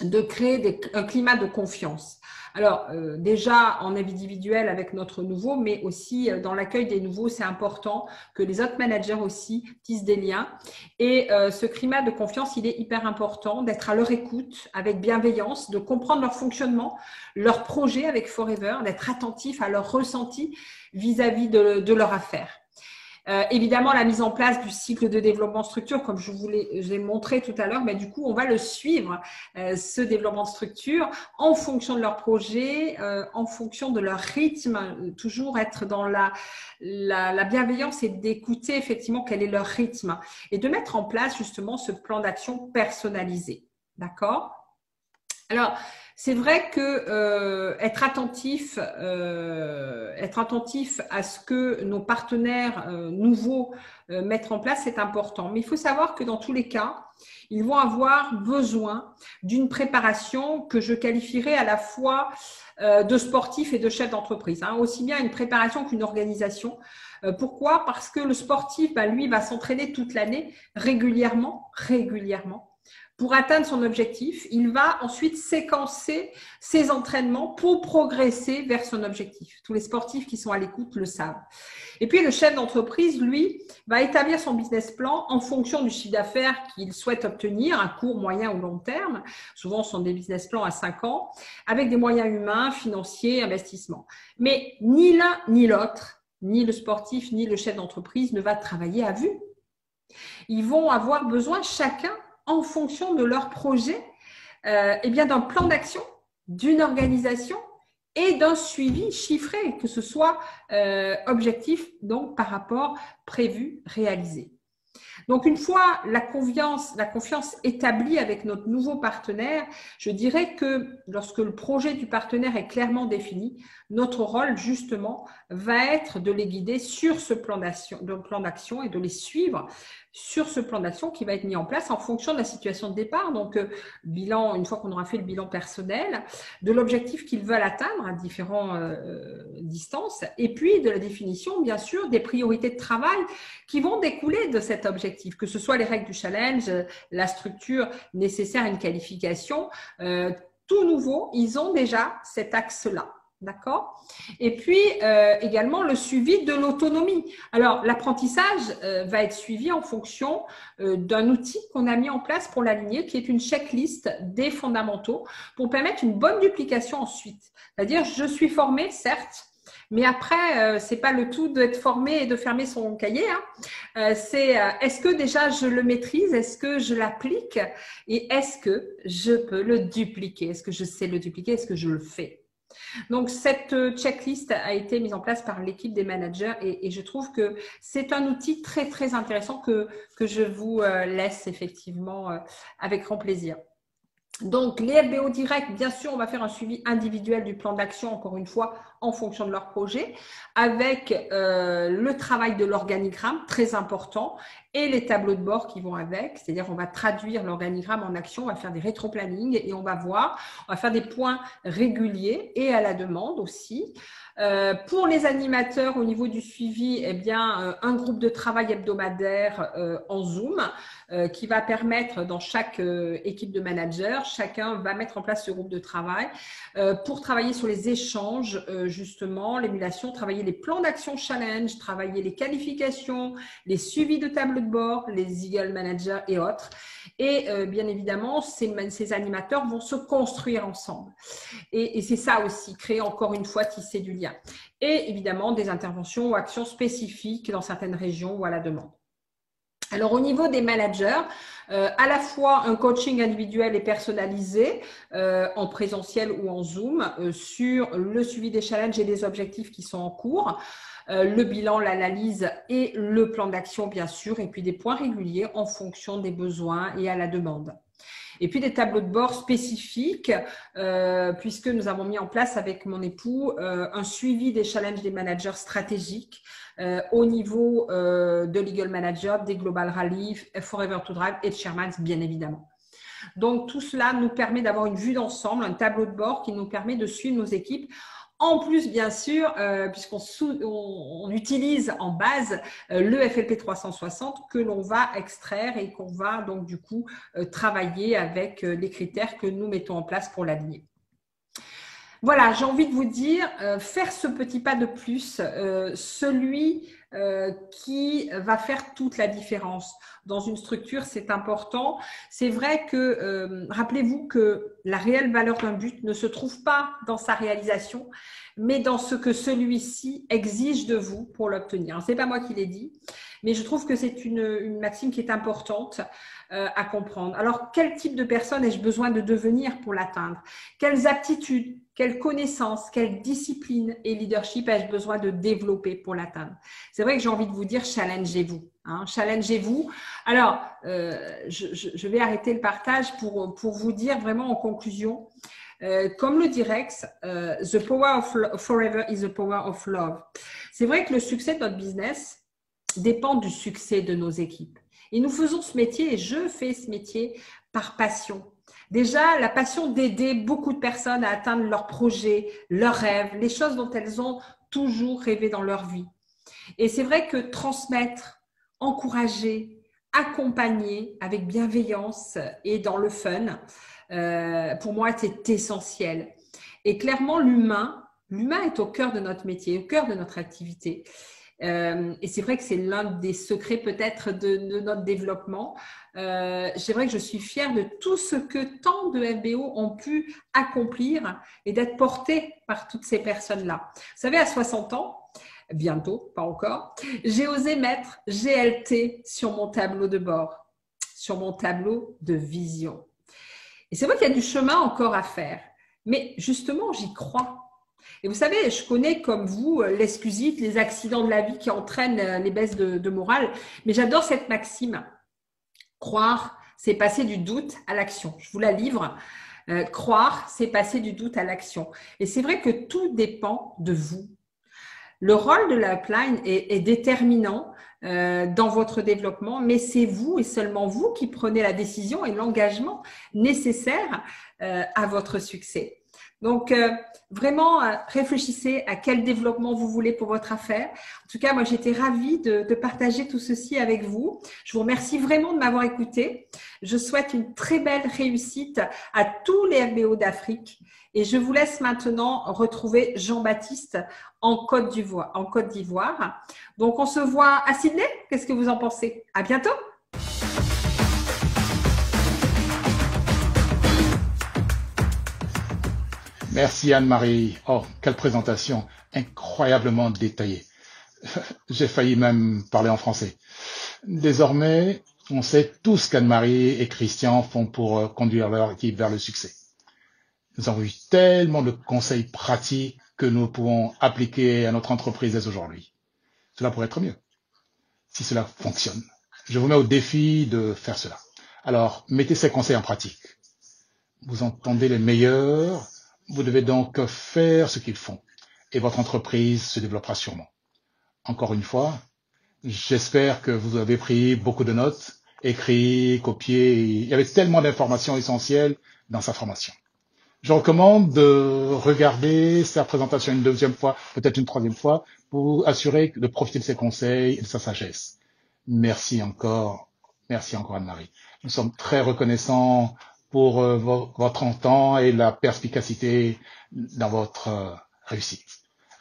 de créer un climat de confiance. Alors, déjà en individuel avec notre nouveau, mais aussi dans l'accueil des nouveaux, c'est important que les autres managers aussi tissent des liens. Et ce climat de confiance, il est hyper important d'être à leur écoute avec bienveillance, de comprendre leur fonctionnement, leur projet avec Forever, d'être attentif à leur ressenti vis-à-vis de leur affaire. Évidemment, la mise en place du cycle de développement structure, comme je vous l'ai montré tout à l'heure, mais du coup, on va le suivre, ce développement de structure, en fonction de leur projet, en fonction de leur rythme, toujours être dans la bienveillance et d'écouter effectivement quel est leur rythme et de mettre en place justement ce plan d'action personnalisé. D'accord ? Alors, c'est vrai que être attentif à ce que nos partenaires nouveaux mettent en place, c'est important. Mais il faut savoir que dans tous les cas, ils vont avoir besoin d'une préparation que je qualifierais à la fois de sportif et de chef d'entreprise, hein, aussi bien une préparation qu'une organisation. Pourquoi ? Parce que le sportif, lui, va s'entraîner toute l'année régulièrement. Pour atteindre son objectif, il va ensuite séquencer ses entraînements pour progresser vers son objectif. Tous les sportifs qui sont à l'écoute le savent. Et puis, le chef d'entreprise, lui, va établir son business plan en fonction du chiffre d'affaires qu'il souhaite obtenir à court, moyen ou long terme. Souvent, ce sont des business plans à 5 ans, avec des moyens humains, financiers, investissements. Mais ni l'un ni l'autre, ni le sportif, ni le chef d'entreprise ne va travailler à vue. Ils vont avoir besoin chacun en fonction de leur projet, d'un plan d'action, d'une organisation et d'un suivi chiffré, que ce soit objectif donc par rapport prévu, réalisé. Donc, une fois la confiance établie avec notre nouveau partenaire, je dirais que lorsque le projet du partenaire est clairement défini, notre rôle, justement, va être de les guider sur ce plan d'action et de les suivre sur ce plan d'action qui va être mis en place en fonction de la situation de départ. Donc, une fois qu'on aura fait le bilan personnel, de l'objectif qu'ils veulent atteindre à différentes distances, et puis de la définition, bien sûr, des priorités de travail qui vont découler de cet objectif, que ce soit les règles du challenge, la structure nécessaire à une qualification. Tout nouveau, ils ont déjà cet axe-là. D'accord ? Et puis, également, le suivi de l'autonomie. Alors, l'apprentissage va être suivi en fonction d'un outil qu'on a mis en place pour l'aligner, qui est une checklist des fondamentaux pour permettre une bonne duplication ensuite. C'est-à-dire, je suis formée, certes, mais après, c'est pas le tout d'être formé et de fermer son cahier. Hein. Est-ce que déjà je le maîtrise? Est-ce que je l'applique? Et est-ce que je peux le dupliquer? Est-ce que je sais le dupliquer? Est-ce que je le fais? Donc, cette checklist a été mise en place par l'équipe des managers et je trouve que c'est un outil très, très intéressant que je vous laisse effectivement avec grand plaisir. Donc, les FBO directs, bien sûr, on va faire un suivi individuel du plan d'action, encore une fois, en fonction de leur projet, avec le travail de l'organigramme, très important, et les tableaux de bord qui vont avec, c'est-à-dire on va traduire l'organigramme en action, on va faire des rétro-planning et on va faire des points réguliers et à la demande aussi. Pour les animateurs, au niveau du suivi, un groupe de travail hebdomadaire en Zoom qui va permettre dans chaque équipe de managers, chacun va mettre en place ce groupe de travail pour travailler sur les échanges, justement, l'émulation, travailler les plans d'action challenge, travailler les qualifications, les suivis de tableaux de bord, les Eagle Managers et autres. Et bien évidemment, ces animateurs vont se construire ensemble. Et c'est ça aussi, créer encore une fois, tisser du lien. Et évidemment, des interventions ou actions spécifiques dans certaines régions ou à la demande. Alors, au niveau des managers, à la fois un coaching individuel et personnalisé en présentiel ou en Zoom sur le suivi des challenges et des objectifs qui sont en cours, le bilan, l'analyse et le plan d'action, bien sûr, et puis des points réguliers en fonction des besoins et à la demande. Et puis des tableaux de bord spécifiques, puisque nous avons mis en place avec mon époux un suivi des challenges des managers stratégiques au niveau de l'Eagle Manager, des Global Rally, Forever to Drive et de Shermans, bien évidemment. Donc, tout cela nous permet d'avoir une vue d'ensemble, un tableau de bord qui nous permet de suivre nos équipes En plus, bien sûr, puisqu'on utilise en base le FLP 360 que l'on va extraire et qu'on va donc du coup travailler avec les critères que nous mettons en place pour l'aligner. Voilà, j'ai envie de vous dire, faire ce petit pas de plus, celui qui va faire toute la différence. Dans une structure, c'est important. C'est vrai que, rappelez-vous que la réelle valeur d'un but ne se trouve pas dans sa réalisation, mais dans ce que celui-ci exige de vous pour l'obtenir. Ce n'est pas moi qui l'ai dit, mais je trouve que c'est une maxime qui est importante à comprendre. Alors, quel type de personne ai-je besoin de devenir pour l'atteindre? Quelles aptitudes, quelles connaissances, quelle discipline et leadership ai-je besoin de développer pour l'atteindre? C'est vrai que j'ai envie de vous dire, challengez-vous. Hein, challengez-vous. Alors, je vais arrêter le partage pour vous dire vraiment en conclusion, comme le dit Rex, the power of forever is the power of love. C'est vrai que le succès de notre business dépend du succès de nos équipes. Et nous faisons ce métier, et je fais ce métier par passion. Déjà, la passion d'aider beaucoup de personnes à atteindre leurs projets, leurs rêves, les choses dont elles ont toujours rêvé dans leur vie. Et c'est vrai que transmettre, encourager, accompagner avec bienveillance et dans le fun, pour moi, c'est essentiel. Et clairement, l'humain est au cœur de notre métier, au cœur de notre activité. Et c'est vrai que c'est l'un des secrets peut-être de notre développement. C'est vrai que je suis fière de tout ce que tant de FBO ont pu accomplir et d'être portés par toutes ces personnes-là. Vous savez, à 60 ans, bientôt, pas encore, j'ai osé mettre GLT sur mon tableau de bord, sur mon tableau de vision. Et c'est vrai qu'il y a du chemin encore à faire, mais justement, j'y crois. Et vous savez, je connais comme vous l'exclusite, les accidents de la vie qui entraînent les baisses de morale, mais j'adore cette maxime. Croire, c'est passer du doute à l'action. Je vous la livre. Croire, c'est passer du doute à l'action. Et c'est vrai que tout dépend de vous. Le rôle de l'upline est déterminant dans votre développement, mais c'est vous et seulement vous qui prenez la décision et l'engagement nécessaire à votre succès. Donc, vraiment, réfléchissez à quel développement vous voulez pour votre affaire. En tout cas, moi, j'étais ravie de partager tout ceci avec vous. Je vous remercie vraiment de m'avoir écouté. Je souhaite une très belle réussite à tous les FBO d'Afrique. Et je vous laisse maintenant retrouver Jean-Baptiste en Côte d'Ivoire. Donc, on se voit à Sydney. Qu'est-ce que vous en pensez? À bientôt. Merci Anne-Marie. Oh, quelle présentation incroyablement détaillée. J'ai failli même parler en français. Désormais, on sait tout ce qu'Anne-Marie et Christian font pour conduire leur équipe vers le succès. Nous avons eu tellement de conseils pratiques que nous pouvons appliquer à notre entreprise dès aujourd'hui. Cela pourrait être mieux, si cela fonctionne. Je vous mets au défi de faire cela. Alors, mettez ces conseils en pratique. Vous entendez les meilleurs. Vous devez donc faire ce qu'ils font et votre entreprise se développera sûrement. Encore une fois, j'espère que vous avez pris beaucoup de notes, écrit, copié. Il y avait tellement d'informations essentielles dans sa formation. Je recommande de regarder sa présentation une deuxième fois, peut-être une troisième fois, pour assurer de profiter de ses conseils et de sa sagesse. Merci encore Anne-Marie. Nous sommes très reconnaissants pour votre temps et la perspicacité dans votre réussite.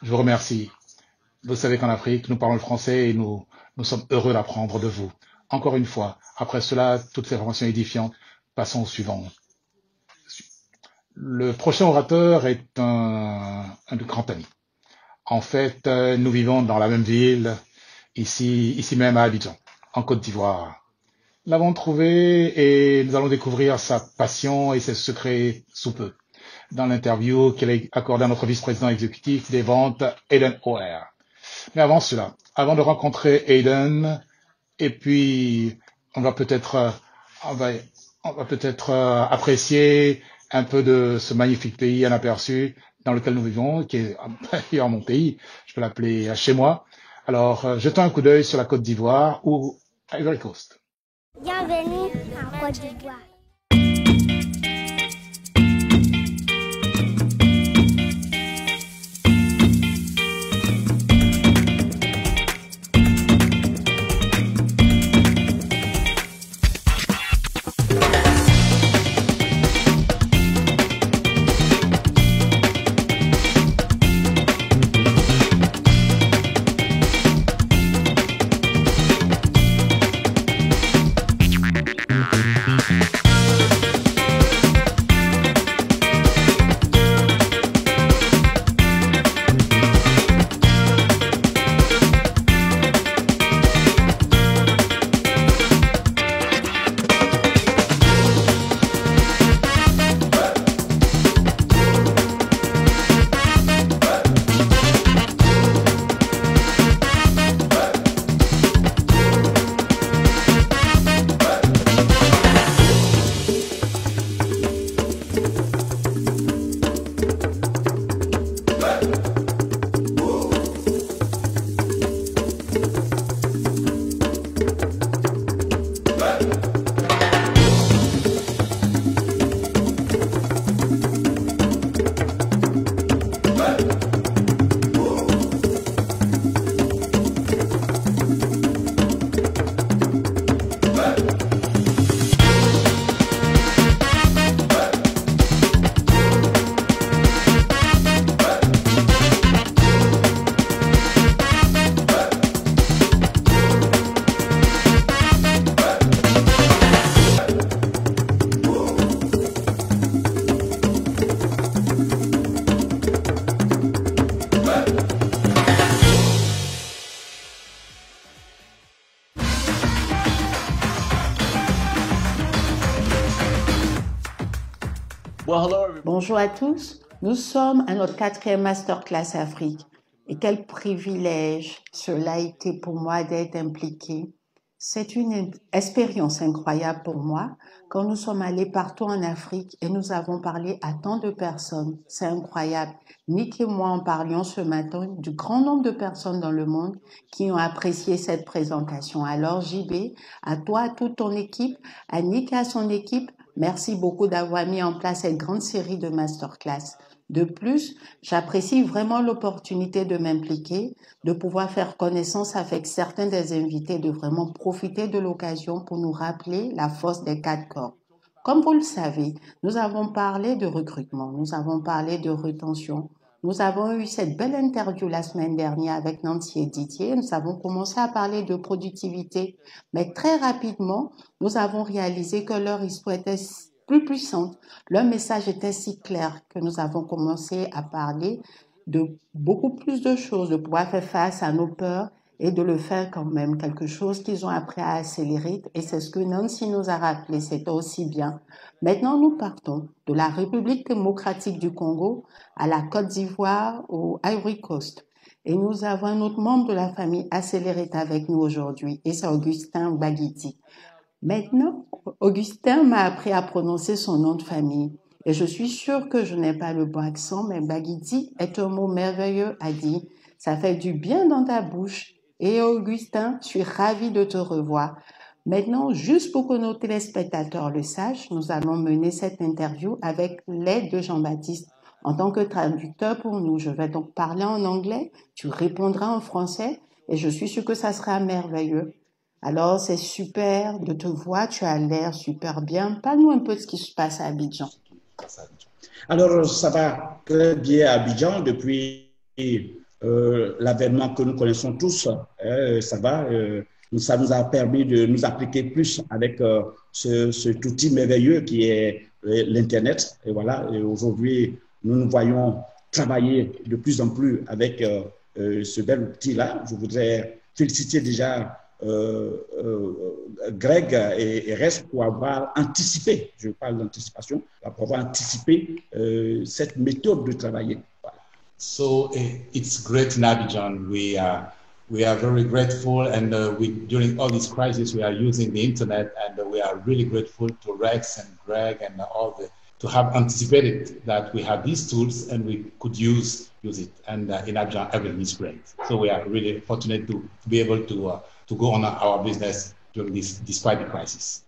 Je vous remercie. Vous savez qu'en Afrique, nous parlons le français et nous sommes heureux d'apprendre de vous. Encore une fois, après cela, toutes ces informations édifiantes, passons au suivant. Le prochain orateur est un grand ami. En fait, nous vivons dans la même ville, ici même à Abidjan, en Côte d'Ivoire. Nous l'avons trouvé et nous allons découvrir sa passion et ses secrets sous peu dans l'interview qu'elle a accordée à notre vice-président exécutif des ventes, Aiden O'Hare. Mais avant cela, avant de rencontrer Aiden, et puis on va peut-être apprécier un peu de ce magnifique pays, un aperçu dans lequel nous vivons, qui est d'ailleurs mon pays, je peux l'appeler chez moi. Alors, jetons un coup d'œil sur la Côte d'Ivoire ou Ivory Coast. Bienvenue en Côte d'Ivoire. Bonjour à tous. Nous sommes à notre 4e Masterclass Afrique. Et quel privilège cela a été pour moi d'être impliquée. C'est une expérience incroyable pour moi quand nous sommes allés partout en Afrique et nous avons parlé à tant de personnes. C'est incroyable. Nick et moi en parlions ce matin du grand nombre de personnes dans le monde qui ont apprécié cette présentation. Alors JB, à toi, à toute ton équipe, à Nick et à son équipe, merci beaucoup d'avoir mis en place cette grande série de masterclass. De plus, j'apprécie vraiment l'opportunité de m'impliquer, de pouvoir faire connaissance avec certains des invités, de vraiment profiter de l'occasion pour nous rappeler la force des 4 corps. Comme vous le savez, nous avons parlé de recrutement, nous avons parlé de rétention. Nous avons eu cette belle interview la semaine dernière avec Nancy et Didier. Nous avons commencé à parler de productivité, mais très rapidement, nous avons réalisé que leur histoire était plus puissante. Leur message était si clair que nous avons commencé à parler de beaucoup plus de choses, de pouvoir faire face à nos peurs et de le faire quand même, quelque chose qu'ils ont appris à accélérer. Et c'est ce que Nancy nous a rappelé, c'était aussi bien. Maintenant, nous partons de la République démocratique du Congo à la Côte d'Ivoire au Ivory Coast. Et nous avons un autre membre de la famille Accelerate avec nous aujourd'hui, et c'est Augustin Baguiti. Maintenant, Augustin m'a appris à prononcer son nom de famille. Et je suis sûre que je n'ai pas le bon accent, mais Baguiti est un mot merveilleux à dire. Ça fait du bien dans ta bouche. Et Augustin, je suis ravie de te revoir. Maintenant, juste pour que nos téléspectateurs le sachent, nous allons mener cette interview avec l'aide de Jean-Baptiste. En tant que traducteur pour nous, je vais donc parler en anglais, tu répondras en français et je suis sûre que ça sera merveilleux. Alors, c'est super de te voir, tu as l'air super bien. Parle-nous un peu de ce qui se passe à Abidjan. Alors, ça va très bien à Abidjan depuis l'avènement que nous connaissons tous. Ça va, ça nous a permis de nous appliquer plus avec cet outil merveilleux qui est l'Internet. Et voilà, aujourd'hui, nous nous voyons travailler de plus en plus avec ce bel outil-là. Je voudrais féliciter déjà Greg et reste pour avoir anticipé, je parle d'anticipation, pour avoir anticipé cette méthode de travailler. Voilà. So it's great in Abidjan. We are very grateful, and during all this crisis, we are using the internet, and we are really grateful to Rex and Greg and to have anticipated that we have these tools and we could use it. And in Abidjan, everything is great. So we are really fortunate to be able to go on our business during this, despite the crisis.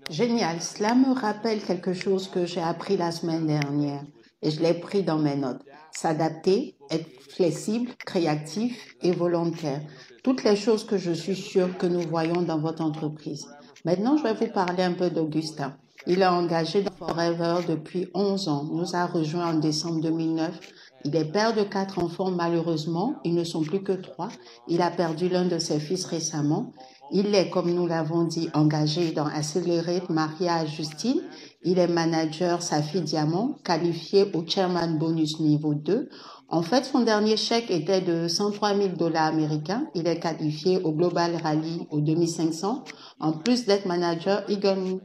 Génial. Cela me rappelle quelque chose que j'ai appris la semaine dernière et je l'ai pris dans mes notes. S'adapter, être flexible, créatif et volontaire. Toutes les choses que je suis sûre que nous voyons dans votre entreprise. Maintenant, je vais vous parler un peu d'Augustin. Il est engagé dans Forever depuis 11 ans. Il nous a rejoint en décembre 2009. Il est père de 4 enfants. Malheureusement, ils ne sont plus que 3. Il a perdu l'un de ses fils récemment. Il est, comme nous l'avons dit, engagé dans Accelerate, marié à Justine. Il est manager Safi Diamant, qualifié au Chairman Bonus niveau 2. En fait, son dernier chèque était de $103,000 américains. Il est qualifié au Global Rally au 2500, en plus d'être manager Egan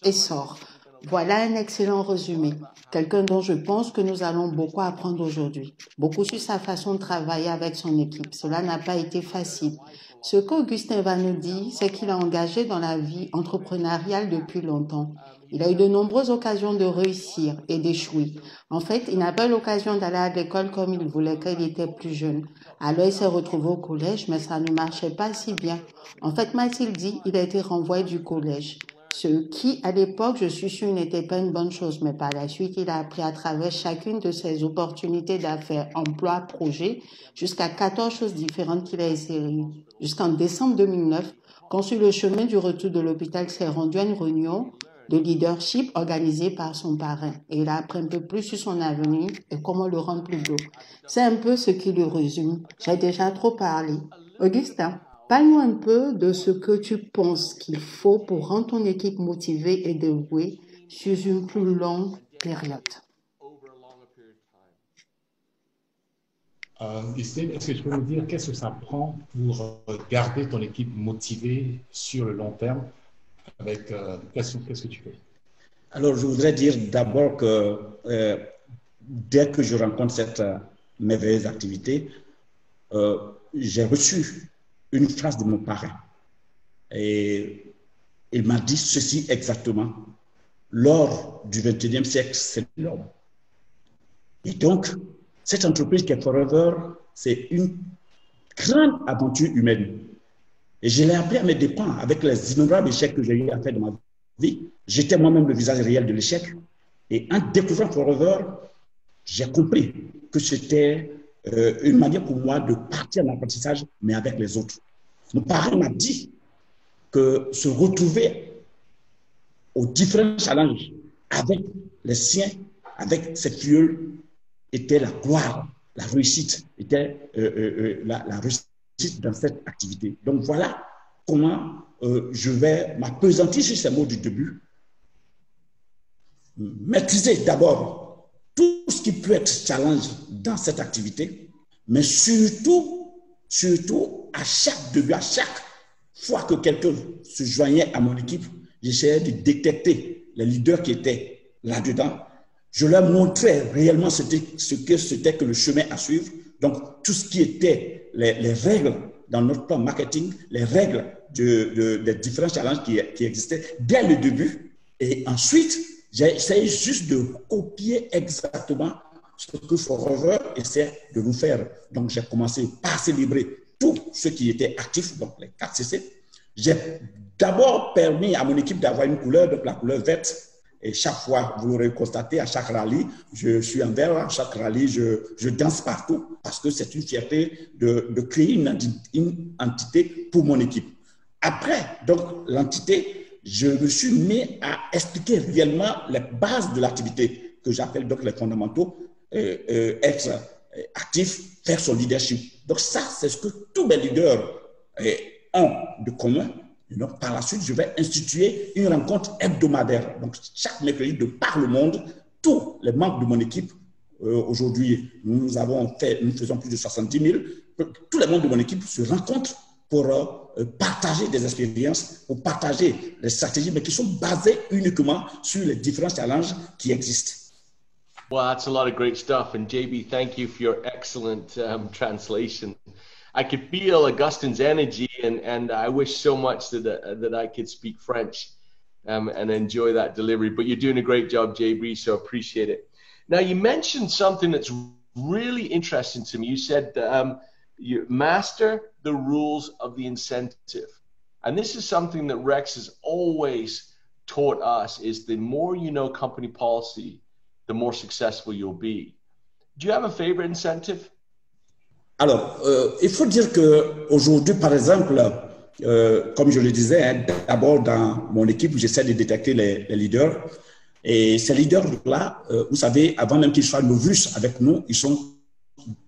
Essor. Voilà un excellent résumé. Quelqu'un dont je pense que nous allons beaucoup apprendre aujourd'hui. Beaucoup sur sa façon de travailler avec son équipe. Cela n'a pas été facile. Ce qu'Augustin va nous dire, c'est qu'il est engagé dans la vie entrepreneuriale depuis longtemps. Il a eu de nombreuses occasions de réussir et d'échouer. En fait, il n'a pas eu l'occasion d'aller à l'école comme il voulait quand il était plus jeune. Alors, il s'est retrouvé au collège, mais ça ne marchait pas si bien. En fait, Mathilde dit, il a été renvoyé du collège. Ce qui, à l'époque, je suis sûre, n'était pas une bonne chose, mais par la suite, il a appris à travers chacune de ses opportunités d'affaires, emploi, projet, jusqu'à 14 choses différentes qu'il a essayé. Jusqu'en décembre 2009, quand sur le chemin du retour de l'hôpital, il s'est rendu à une réunion de leadership organisée par son parrain. Et il a appris un peu plus sur son avenir et comment le rendre plus beau. C'est un peu ce qui le résume. J'ai déjà trop parlé. Augustin, parle-nous un peu de ce que tu penses qu'il faut pour rendre ton équipe motivée et dévouée sur une plus longue période. Christine, est-ce que tu peux nous dire qu'est-ce que ça prend pour garder ton équipe motivée sur le long terme avec qu'est-ce que tu fais? Alors, je voudrais dire d'abord que dès que je rencontre cette merveilleuse activité, j'ai reçu une phrase de mon parrain. Et il m'a dit ceci exactement. L'or du XXIe siècle, c'est l'homme. Et donc, cette entreprise qui est Forever, c'est une grande aventure humaine. Et je l'ai appris à mes dépens avec les innombrables échecs que j'ai eu à faire dans ma vie. J'étais moi-même le visage réel de l'échec. Et en découvrant Forever, j'ai compris que c'était une manière pour moi de partir en apprentissage, mais avec les autres. Mon parent m'a dit que se retrouver aux différents challenges avec les siens, avec ses filleuls, était la gloire, la réussite, était la réussite dans cette activité. Donc voilà comment je vais m'appesantir sur ces mots du début. Maîtriser d'abord tout ce qui peut être challenge dans cette activité, mais surtout à chaque début, à chaque fois que quelqu'un se joignait à mon équipe, j'essayais de détecter les leaders qui étaient là-dedans. Je leur montrais réellement ce que c'était que le chemin à suivre. Donc, tout ce qui était les règles dans notre plan marketing, les règles des différents challenges qui existaient dès le début. Et ensuite, j'ai essayé juste de copier exactement ce que Forever essaie de nous faire. Donc, j'ai commencé par célébrer tous ceux qui étaient actifs, donc les 4 CC. J'ai d'abord permis à mon équipe d'avoir une couleur, donc la couleur verte. Et chaque fois, vous l'aurez constaté, à chaque rallye, je suis en vert, à chaque rallye, je danse partout parce que c'est une fierté de créer une entité pour mon équipe. Après, donc, l'entité, je me suis mis à expliquer réellement les bases de l'activité que j'appelle donc les fondamentaux, être actif, faire son leadership. Donc ça, c'est ce que tous mes leaders ont de commun. Et donc, par la suite, je vais instituer une rencontre hebdomadaire. Donc, chaque mercredi, de par le monde, tous les membres de mon équipe, aujourd'hui, nous faisons plus de 70 000, tous les membres de mon équipe se rencontrent pour partager des expériences, pour partager les stratégies, mais qui sont basées uniquement sur les différents challenges qui existent. Well, that's a lot of great stuff. And JB, thank you for your excellent translation. I could feel Augustine's energy, and I wish so much that I could speak French and enjoy that delivery. But you're doing a great job, JB, so appreciate it. Now, you mentioned something that's really interesting to me. You said you master the rules of the incentive. And this is something that Rex has always taught us, is the more you know company policy, the more successful you'll be. Do you have a favorite incentive? Alors, il faut dire qu'aujourd'hui, par exemple, comme je le disais, hein, d'abord dans mon équipe, j'essaie de détecter les leaders. Et ces leaders-là, vous savez, avant même qu'ils soient novices avec nous, ils sont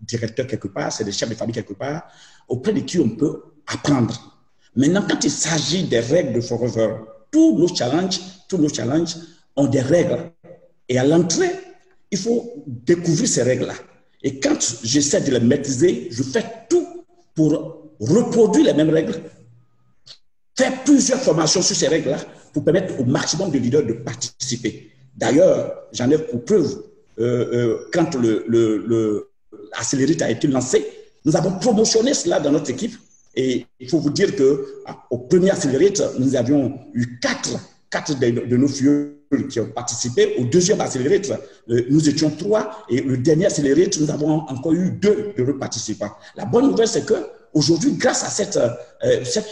directeurs quelque part, c'est des chefs de famille quelque part, auprès de qui on peut apprendre. Maintenant, quand il s'agit des règles de Forever, tous nos challenges ont des règles. Et à l'entrée, il faut découvrir ces règles-là. Et quand j'essaie de les maîtriser, je fais tout pour reproduire les mêmes règles, faire plusieurs formations sur ces règles-là pour permettre au maximum de leaders de participer. D'ailleurs, j'en ai pour preuve, quand Accelerate a été lancé, nous avons promotionné cela dans notre équipe. Et il faut vous dire qu'au premier Accelerate, nous avions eu 4 de nos filles qui ont participé. Au deuxième Accelerate, nous étions 3. Et le dernier Accelerate, nous avons encore eu 2 de nos participants. La bonne nouvelle, c'est qu'aujourd'hui, grâce à cette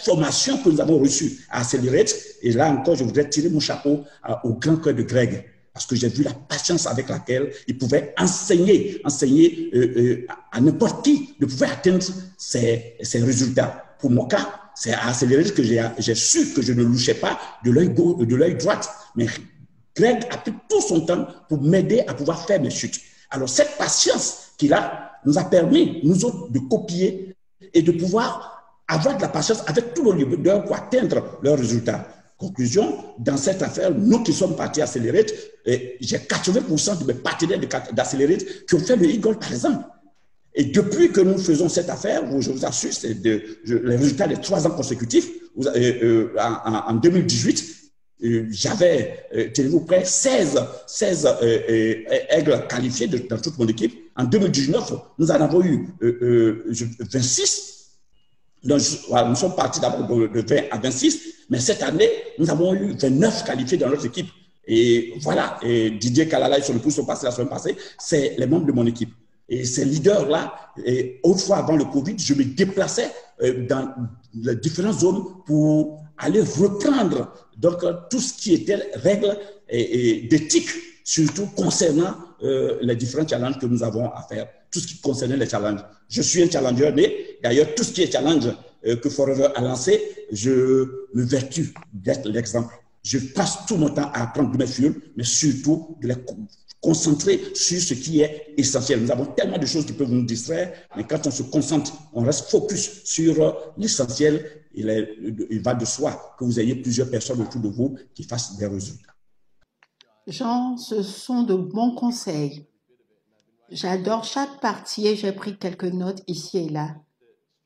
formation que nous avons reçue à Accelerate, et là encore, je voudrais tirer mon chapeau au grand cœur de Greg, parce que j'ai vu la patience avec laquelle il pouvait enseigner à n'importe qui de pouvoir atteindre ces résultats. Pour mon cas, c'est à Accelerate que j'ai su que je ne louchais pas de l'œil gauche, de l'œil droit. Mais Greg a pris tout son temps pour m'aider à pouvoir faire mes chutes. Alors, cette patience qu'il a nous a permis, nous autres, de copier et de pouvoir avoir de la patience avec tous nos leaders pour atteindre leurs résultats. Conclusion, dans cette affaire, nous qui sommes partis à Accelerate, j'ai 80% de mes partenaires d'Accelerate qui ont fait le Eagle, par exemple. Et depuis que nous faisons cette affaire, je vous assure, c'est les résultats des 3 ans consécutifs, en 2018, j'avais, tenez-vous prêt, 16 aigles qualifiés dans toute mon équipe. En 2019, nous en avons eu 26. Donc, nous sommes partis d'abord de 20 à 26, mais cette année, nous avons eu 29 qualifiés dans notre équipe. Et voilà, et Didier Kalala et son épouse sont passés la semaine passée, c'est les membres de mon équipe. Et ces leaders-là, autrefois avant le Covid, je me déplaçais dans les différentes zones pour aller reprendre donc, tout ce qui était règles et d'éthique, surtout concernant les différents challenges que nous avons à faire, tout ce qui concernait les challenges. Je suis un challenger né, d'ailleurs tout ce qui est challenge que Forever a lancé, je me vertue d'être l'exemple. Je passe tout mon temps à apprendre de mes filles, mais surtout de les concentrer sur ce qui est essentiel. Nous avons tellement de choses qui peuvent nous distraire, mais quand on se concentre, on reste focus sur l'essentiel, il va de soi que vous ayez plusieurs personnes autour de vous qui fassent des résultats. Jean, ce sont de bons conseils. J'adore chaque partie et j'ai pris quelques notes ici et là.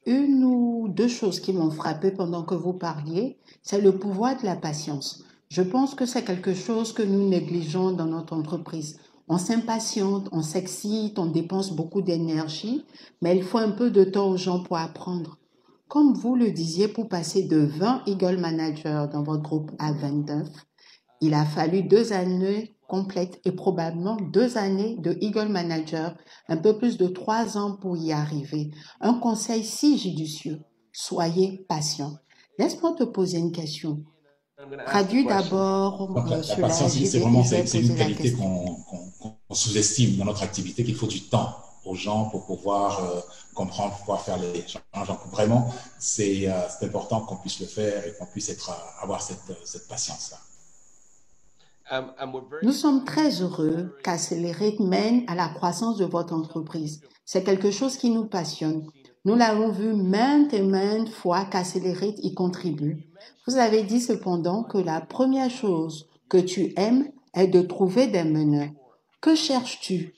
Une ou deux choses qui m'ont frappé pendant que vous parliez, c'est le pouvoir de la patience. Je pense que c'est quelque chose que nous négligeons dans notre entreprise. On s'impatiente, on s'excite, on dépense beaucoup d'énergie, mais il faut un peu de temps aux gens pour apprendre. Comme vous le disiez, pour passer de 20 Eagle Managers dans votre groupe à 29, il a fallu 2 années complètes et probablement 2 années de Eagle Manager, un peu plus de 3 ans pour y arriver. Un conseil si judicieux, soyez patient. Laisse-moi te poser une question. Traduis d'abord la patience, c'est vraiment c'est une qualité qu'on sous-estime dans notre activité, qu'il faut du temps aux gens pour pouvoir comprendre, pour pouvoir faire les changements. Donc vraiment, c'est important qu'on puisse le faire et qu'on puisse avoir cette patience-là. Nous sommes très heureux qu'Accelerate mène à la croissance de votre entreprise. C'est quelque chose qui nous passionne. Nous l'avons vu maintes et maintes fois qu'Accelerate y contribue. Vous avez dit cependant que la première chose que tu aimes est de trouver des meneurs. Que cherches-tu?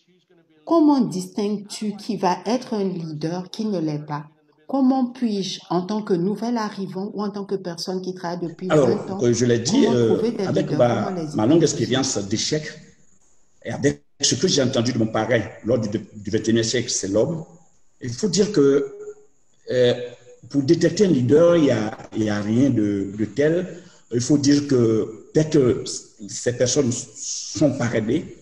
Comment distingues-tu qui va être un leader qui ne l'est pas? Comment puis-je, en tant que nouvel arrivant ou en tant que personne qui travaille depuis 20 ans, je l'ai dit, avec ma longue expérience d'échec et avec ce que j'ai entendu de mon parrain lors du XXIe siècle, c'est l'homme, il faut dire que pour détecter un leader, il y a rien de tel. Il faut dire que dès que ces personnes sont parrainées,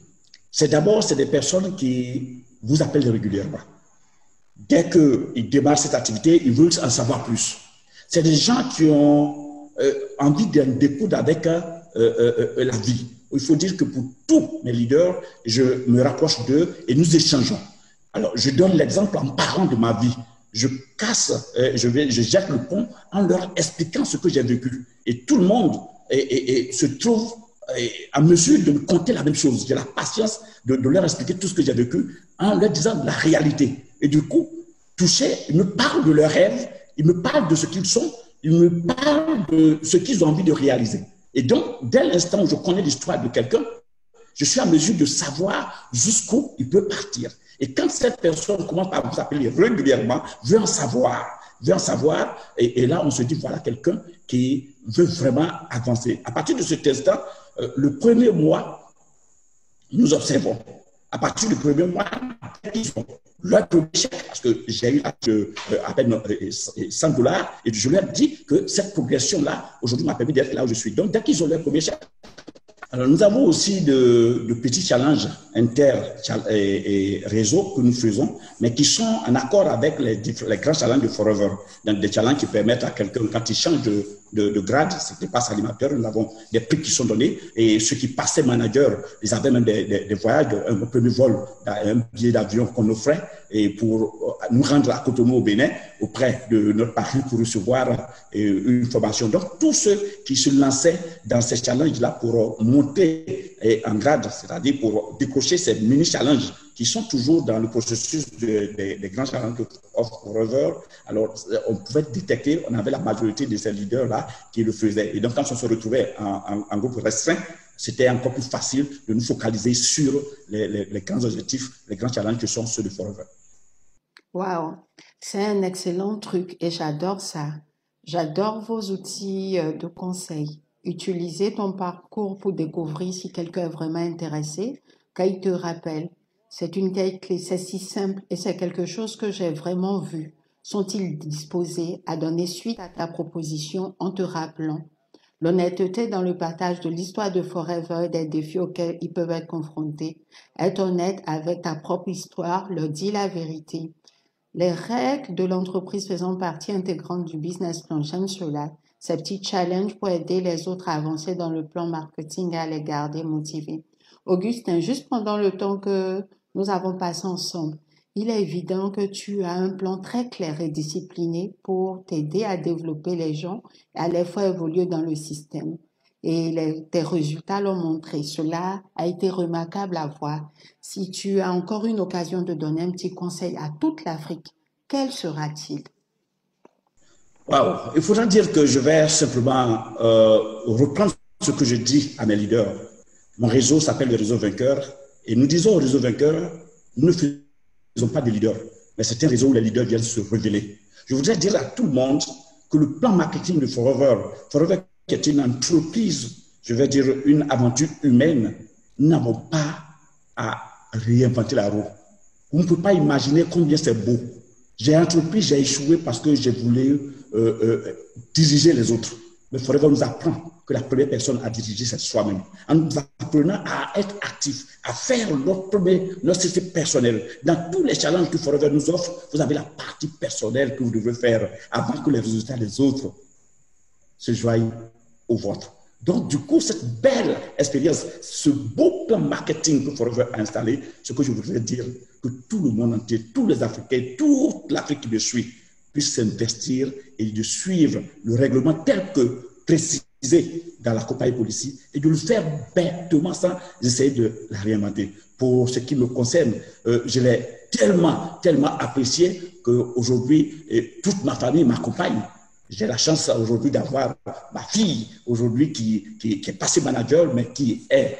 c'est des personnes qui vous appellent régulièrement. Dès qu'ils démarrent cette activité, ils veulent en savoir plus. C'est des gens qui ont envie d'en découdre avec la vie. Il faut dire que pour tous mes leaders, je me rapproche d'eux et nous échangeons. Alors, je donne l'exemple en parlant de ma vie. Je jette le pont en leur expliquant ce que j'ai vécu. Et tout le monde se trouve en mesure de me conter la même chose. J'ai la patience de leur expliquer tout ce que j'ai vécu en leur disant la réalité. Et du coup, touchés, ils me parlent de leurs rêves, ils me parlent de ce qu'ils sont, ils me parlent de ce qu'ils ont envie de réaliser. Et donc, dès l'instant où je connais l'histoire de quelqu'un, je suis en mesure de savoir jusqu'où il peut partir. Et quand cette personne commence à vous appeler régulièrement, veut en savoir, et là, on se dit, voilà quelqu'un qui veut vraiment avancer. À partir de cet instant, le premier mois, nous observons. À partir du premier mois, ils ont leur premier chèque, parce que j'ai eu à peine $100, et je leur dis que cette progression-là, aujourd'hui, m'a permis d'être là où je suis. Donc, dès qu'ils ont leur premier chèque, alors, nous avons aussi de petits challenges inter et réseaux que nous faisons, mais qui sont en accord avec les grands challenges de Forever. Donc, des challenges qui permettent à quelqu'un, quand il change de grade, c'est qu'il passe animateur, nous avons des prix qui sont donnés, et ceux qui passaient manager, ils avaient même des voyages, un premier vol, un billet d'avion qu'on offrait, et pour nous rendre à Cotonou au Bénin, auprès de notre parrain pour recevoir une formation. Donc, tous ceux qui se lançaient dans ces challenges-là pour monter en grade, c'est-à-dire pour décrocher ces mini-challenges qui sont toujours dans le processus des grands challenges of Forever. Alors, on pouvait détecter, on avait la majorité de ces leaders-là qui le faisaient. Et donc, quand on se retrouvait en groupe restreint, c'était encore plus facile de nous focaliser sur les grands objectifs, les grands challenges qui sont ceux de Forever. Wow, c'est un excellent truc et j'adore ça. J'adore vos outils de conseil. utiliser ton parcours pour découvrir si quelqu'un est vraiment intéressé, qu'il te rappelle. C'est une telle clé, c'est si simple et c'est quelque chose que j'ai vraiment vu. Sont-ils disposés à donner suite à ta proposition en te rappelant? L'honnêteté dans le partage de l'histoire de Forever et des défis auxquels ils peuvent être confrontés. Être honnête avec ta propre histoire, leur dire la vérité. Les règles de l'entreprise faisant partie intégrante du business plan, j'aime cela. Ces petits challenges pour aider les autres à avancer dans le plan marketing et à les garder motivés. Augustin, juste pendant le temps que nous avons passé ensemble, il est évident que tu as un plan très clair et discipliné pour t'aider à développer les gens et à les faire évoluer dans le système. Et tes résultats l'ont montré. Cela a été remarquable à voir. Si tu as encore une occasion de donner un petit conseil à toute l'Afrique, quel sera-t-il? Wow. Il faudra dire que je vais simplement reprendre ce que je dis à mes leaders. Mon réseau s'appelle le réseau vainqueur et nous disons au réseau vainqueur, nous ne faisons pas de leaders, mais c'est un réseau où les leaders viennent se révéler. Je voudrais dire à tout le monde que le plan marketing de Forever qui est une entreprise, je vais dire une aventure humaine, nous n'avons pas à réinventer la roue. Vous ne pouvez pas imaginer combien c'est beau. J'ai entrepris, j'ai échoué parce que j'ai voulu diriger les autres. Mais Forever nous apprend que la première personne à diriger, c'est soi-même. En nous apprenant à être actifs, à faire notre système personnel. Dans tous les challenges que Forever nous offre, vous avez la partie personnelle que vous devez faire avant que les résultats des autres se joignent au vôtre. Donc, du coup, cette belle expérience, ce beau plan marketing que Forever a installé, ce que je voudrais dire, que tout le monde entier, tous les Africains, toute l'Afrique qui me suit, puisse s'investir et de suivre le règlement tel que précisé dans la compagnie policy et de le faire bêtement sans essayer de la réinventer. Pour ce qui me concerne, je l'ai tellement apprécié qu'aujourd'hui, toute ma famille m'accompagne. J'ai la chance aujourd'hui d'avoir ma fille aujourd'hui qui est passée manager, mais qui est,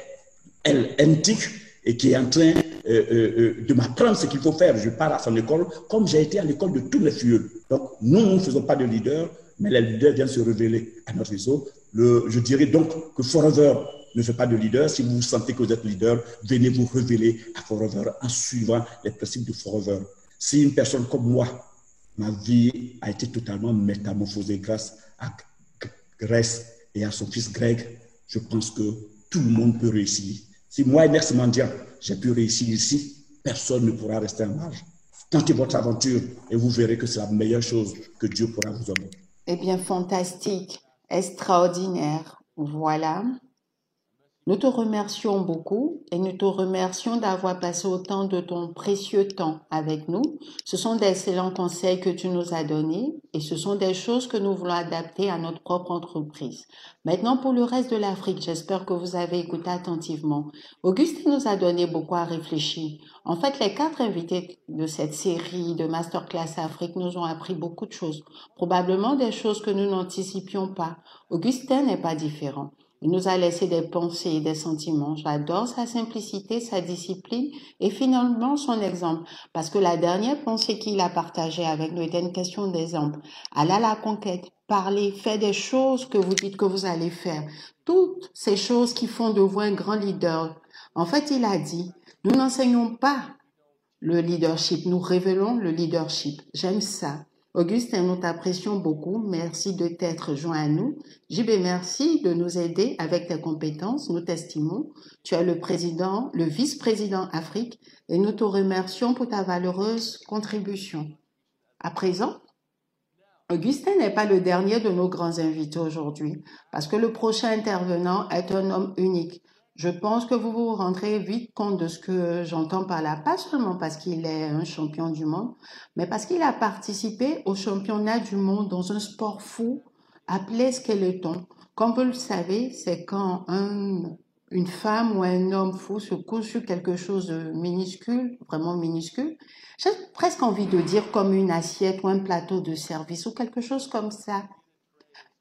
elle, NTIC et qui est en train de m'apprendre ce qu'il faut faire. Je pars à son école, comme j'ai été à l'école de tous les filles. Donc, nous ne faisons pas de leader, mais les leaders viennent se révéler à notre réseau. Je dirais donc que Forever ne fait pas de leader. Si vous sentez que vous êtes leader, venez vous révéler à Forever en suivant les principes de Forever. Si une personne comme moi, ma vie a été totalement métamorphosée grâce à Grace et à son fils Greg, je pense que tout le monde peut réussir. Si moi, Ernest Mandia, j'ai pu réussir ici, personne ne pourra rester en marge. Tentez votre aventure et vous verrez que c'est la meilleure chose que Dieu pourra vous offrir. Eh bien, fantastique, extraordinaire. Voilà. Nous te remercions beaucoup et nous te remercions d'avoir passé autant de ton précieux temps avec nous. Ce sont d'excellents conseils que tu nous as donnés et ce sont des choses que nous voulons adapter à notre propre entreprise. Maintenant, pour le reste de l'Afrique, j'espère que vous avez écouté attentivement. Augustin nous a donné beaucoup à réfléchir. En fait, les 4 invités de cette série de Masterclass Afrique nous ont appris beaucoup de choses. Probablement des choses que nous n'anticipions pas. Augustin n'est pas différent. Il nous a laissé des pensées et des sentiments. J'adore sa simplicité, sa discipline et finalement son exemple. Parce que la dernière pensée qu'il a partagée avec nous était une question d'exemple. Aller à la conquête, parler, faire des choses que vous dites que vous allez faire. Toutes ces choses qui font de vous un grand leader. En fait, il a dit, nous n'enseignons pas le leadership, nous révélons le leadership. J'aime ça. Augustin, nous t'apprécions beaucoup. Merci de t'être joint à nous. JB, merci de nous aider avec tes compétences. Nous t'estimons. Tu es le vice-président Afrique et nous te remercions pour ta valeureuse contribution. À présent, Augustin n'est pas le dernier de nos grands invités aujourd'hui parce que le prochain intervenant est un homme unique. Je pense que vous vous rendrez vite compte de ce que j'entends par là, pas seulement parce qu'il est un champion du monde, mais parce qu'il a participé au championnat du monde dans un sport fou appelé skeleton. Comme vous le savez, c'est quand une femme ou un homme fou se couche sur quelque chose de minuscule, vraiment minuscule. J'ai presque envie de dire comme une assiette ou un plateau de service ou quelque chose comme ça.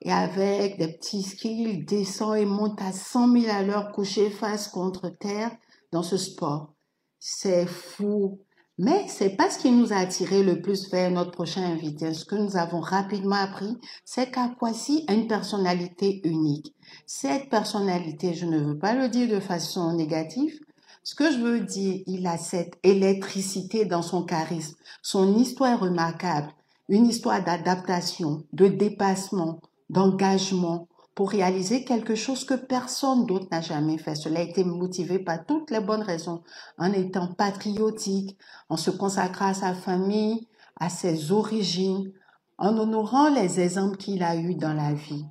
Et avec des petits skis, il descend et monte à 100 000 à l'heure couché face contre terre dans ce sport. C'est fou. Mais c'est pas ce qui nous a attiré le plus vers notre prochain invité. Ce que nous avons rapidement appris, c'est qu'Akwasi a une personnalité unique. Cette personnalité, je ne veux pas le dire de façon négative. Ce que je veux dire, il a cette électricité dans son charisme. Son histoire est remarquable. Une histoire d'adaptation, de dépassement, d'engagement pour réaliser quelque chose que personne d'autre n'a jamais fait. Cela a été motivé par toutes les bonnes raisons, en étant patriotique, en se consacrant à sa famille, à ses origines, en honorant les exemples qu'il a eus dans la vie.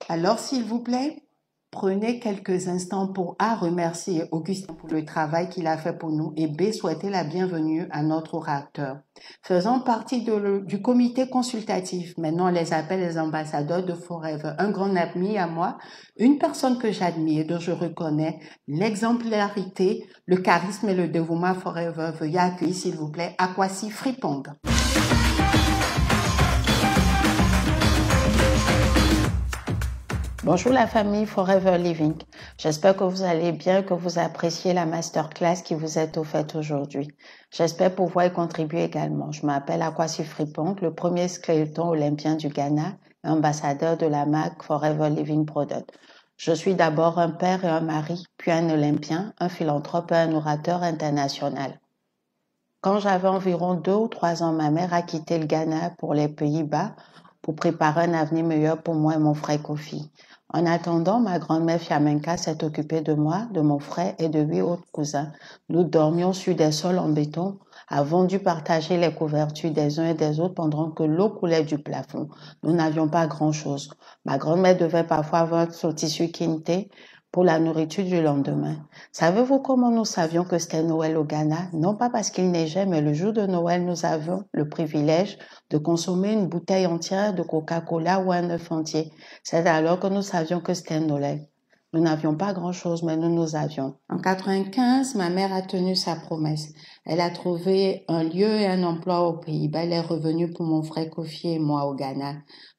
Alors, s'il vous plaît, prenez quelques instants pour A, remercier Augustin pour le travail qu'il a fait pour nous et B, souhaiter la bienvenue à notre orateur. Faisant partie du comité consultatif, maintenant on les appelle les ambassadeurs de Forever, un grand ami à moi, une personne que j'admire, dont je reconnais l'exemplarité, le charisme et le dévouement Forever. Veuillez accueillir s'il vous plaît Akwasi Frimpong. Bonjour la famille Forever Living. J'espère que vous allez bien, que vous appréciez la masterclass qui vous est offerte aujourd'hui. J'espère pouvoir y contribuer également. Je m'appelle Akwasi Frimpong, le premier skeleton olympien du Ghana, ambassadeur de la marque Forever Living Product. Je suis d'abord un père et un mari, puis un olympien, un philanthrope et un orateur international. Quand j'avais environ 2 ou 3 ans, ma mère a quitté le Ghana pour les Pays-Bas pour préparer un avenir meilleur pour moi et mon frère Kofi. En attendant, ma grand-mère Fiamenka s'est occupée de moi, de mon frère et de 8 autres cousins. Nous dormions sur des sols en béton, avons dû partager les couvertures des uns et des autres pendant que l'eau coulait du plafond. Nous n'avions pas grand-chose. Ma grand-mère devait parfois avoir son tissu quinté pour la nourriture du lendemain. Savez-vous comment nous savions que c'était Noël au Ghana? Non pas parce qu'il neigeait, mais le jour de Noël, nous avions le privilège de consommer une bouteille entière de Coca-Cola ou un œuf entier. C'est alors que nous savions que c'était Noël. Nous n'avions pas grand-chose, mais nous avions. En 95, ma mère a tenu sa promesse. Elle a trouvé un lieu et un emploi aux Pays-Bas. Elle est revenue pour mon frère Kofi et moi au Ghana.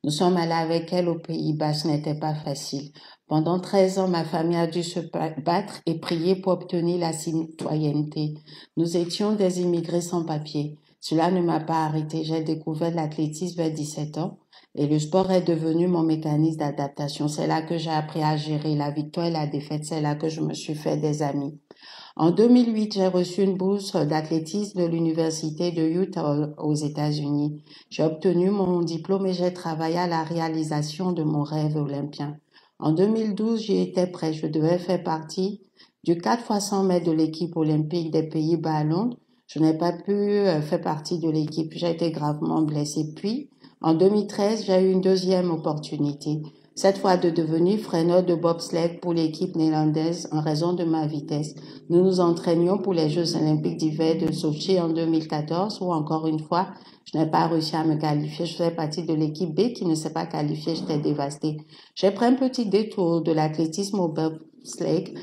Nous sommes allés avec elle aux Pays-Bas. Ce n'était pas facile. Pendant 13 ans, ma famille a dû se battre et prier pour obtenir la citoyenneté. Nous étions des immigrés sans papier. Cela ne m'a pas arrêté. J'ai découvert l'athlétisme vers 17 ans et le sport est devenu mon mécanisme d'adaptation. C'est là que j'ai appris à gérer la victoire et la défaite. C'est là que je me suis fait des amis. En 2008, j'ai reçu une bourse d'athlétisme de l'université de Utah aux États-Unis. J'ai obtenu mon diplôme et j'ai travaillé à la réalisation de mon rêve olympien. En 2012, j'y étais prêt. Je devais faire partie du 4x100 mètres de l'équipe olympique des Pays-Bas à Londres. Je n'ai pas pu faire partie de l'équipe. J'ai été gravement blessée. Puis, en 2013, j'ai eu une deuxième opportunité. Cette fois de devenir freineur de bobsleigh pour l'équipe néerlandaise en raison de ma vitesse. Nous nous entraînions pour les Jeux olympiques d'hiver de Sochi en 2014 où encore une fois, je n'ai pas réussi à me qualifier. Je faisais partie de l'équipe B qui ne s'est pas qualifiée. J'étais dévastée. J'ai pris un petit détour de l'athlétisme au bobsleigh.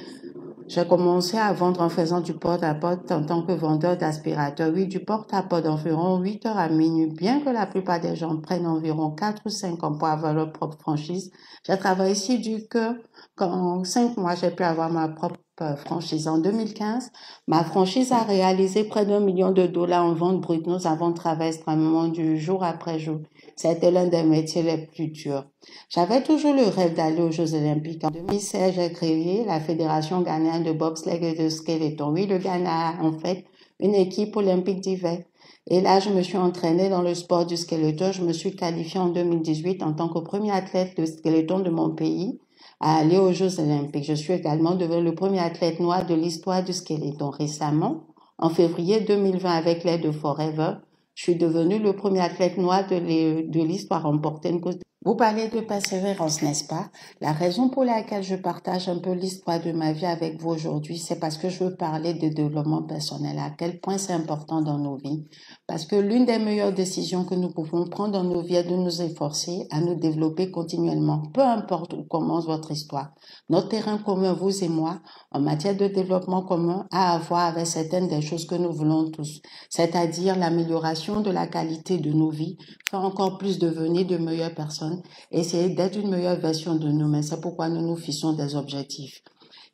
J'ai commencé à vendre en faisant du porte-à-porte en tant que vendeur d'aspirateurs. Oui, du porte-à-porte d'environ 8 heures à minuit. Bien que la plupart des gens prennent environ 4 ou 5 ans pour avoir leur propre franchise, j'ai travaillé si dur que qu'en 5 mois, j'ai pu avoir ma propre franchise. En 2015, ma franchise a réalisé près d'1 million de dollars en vente brute. Nous avons travaillé extrêmement dur, jour après jour. C'était l'un des métiers les plus durs. J'avais toujours le rêve d'aller aux Jeux Olympiques. En 2016, j'ai créé la Fédération ghanéenne de bobsleigh et de skeleton. Oui, le Ghana a en fait une équipe olympique d'hiver. Et là, je me suis entraînée dans le sport du skeleton. Je me suis qualifiée en 2018 en tant que premier athlète de skeleton de mon pays à aller aux Jeux Olympiques. Je suis également devenue le premier athlète noir de l'histoire du skeleton. Récemment, en février 2020, avec l'aide de Forever, je suis devenue le premier athlète noir de l'histoire à remporter une course. Vous parlez de persévérance, n'est-ce pas? La raison pour laquelle je partage un peu l'histoire de ma vie avec vous aujourd'hui, c'est parce que je veux parler de développement personnel, à quel point c'est important dans nos vies. Parce que l'une des meilleures décisions que nous pouvons prendre dans nos vies est de nous efforcer à nous développer continuellement, peu importe où commence votre histoire. Notre terrain commun, vous et moi, en matière de développement commun, a à voir avec certaines des choses que nous voulons tous, c'est-à-dire l'amélioration de la qualité de nos vies, faire encore plus devenir de meilleures personnes, essayer d'être une meilleure version de nous-mêmes. C'est pourquoi nous nous fixons des objectifs.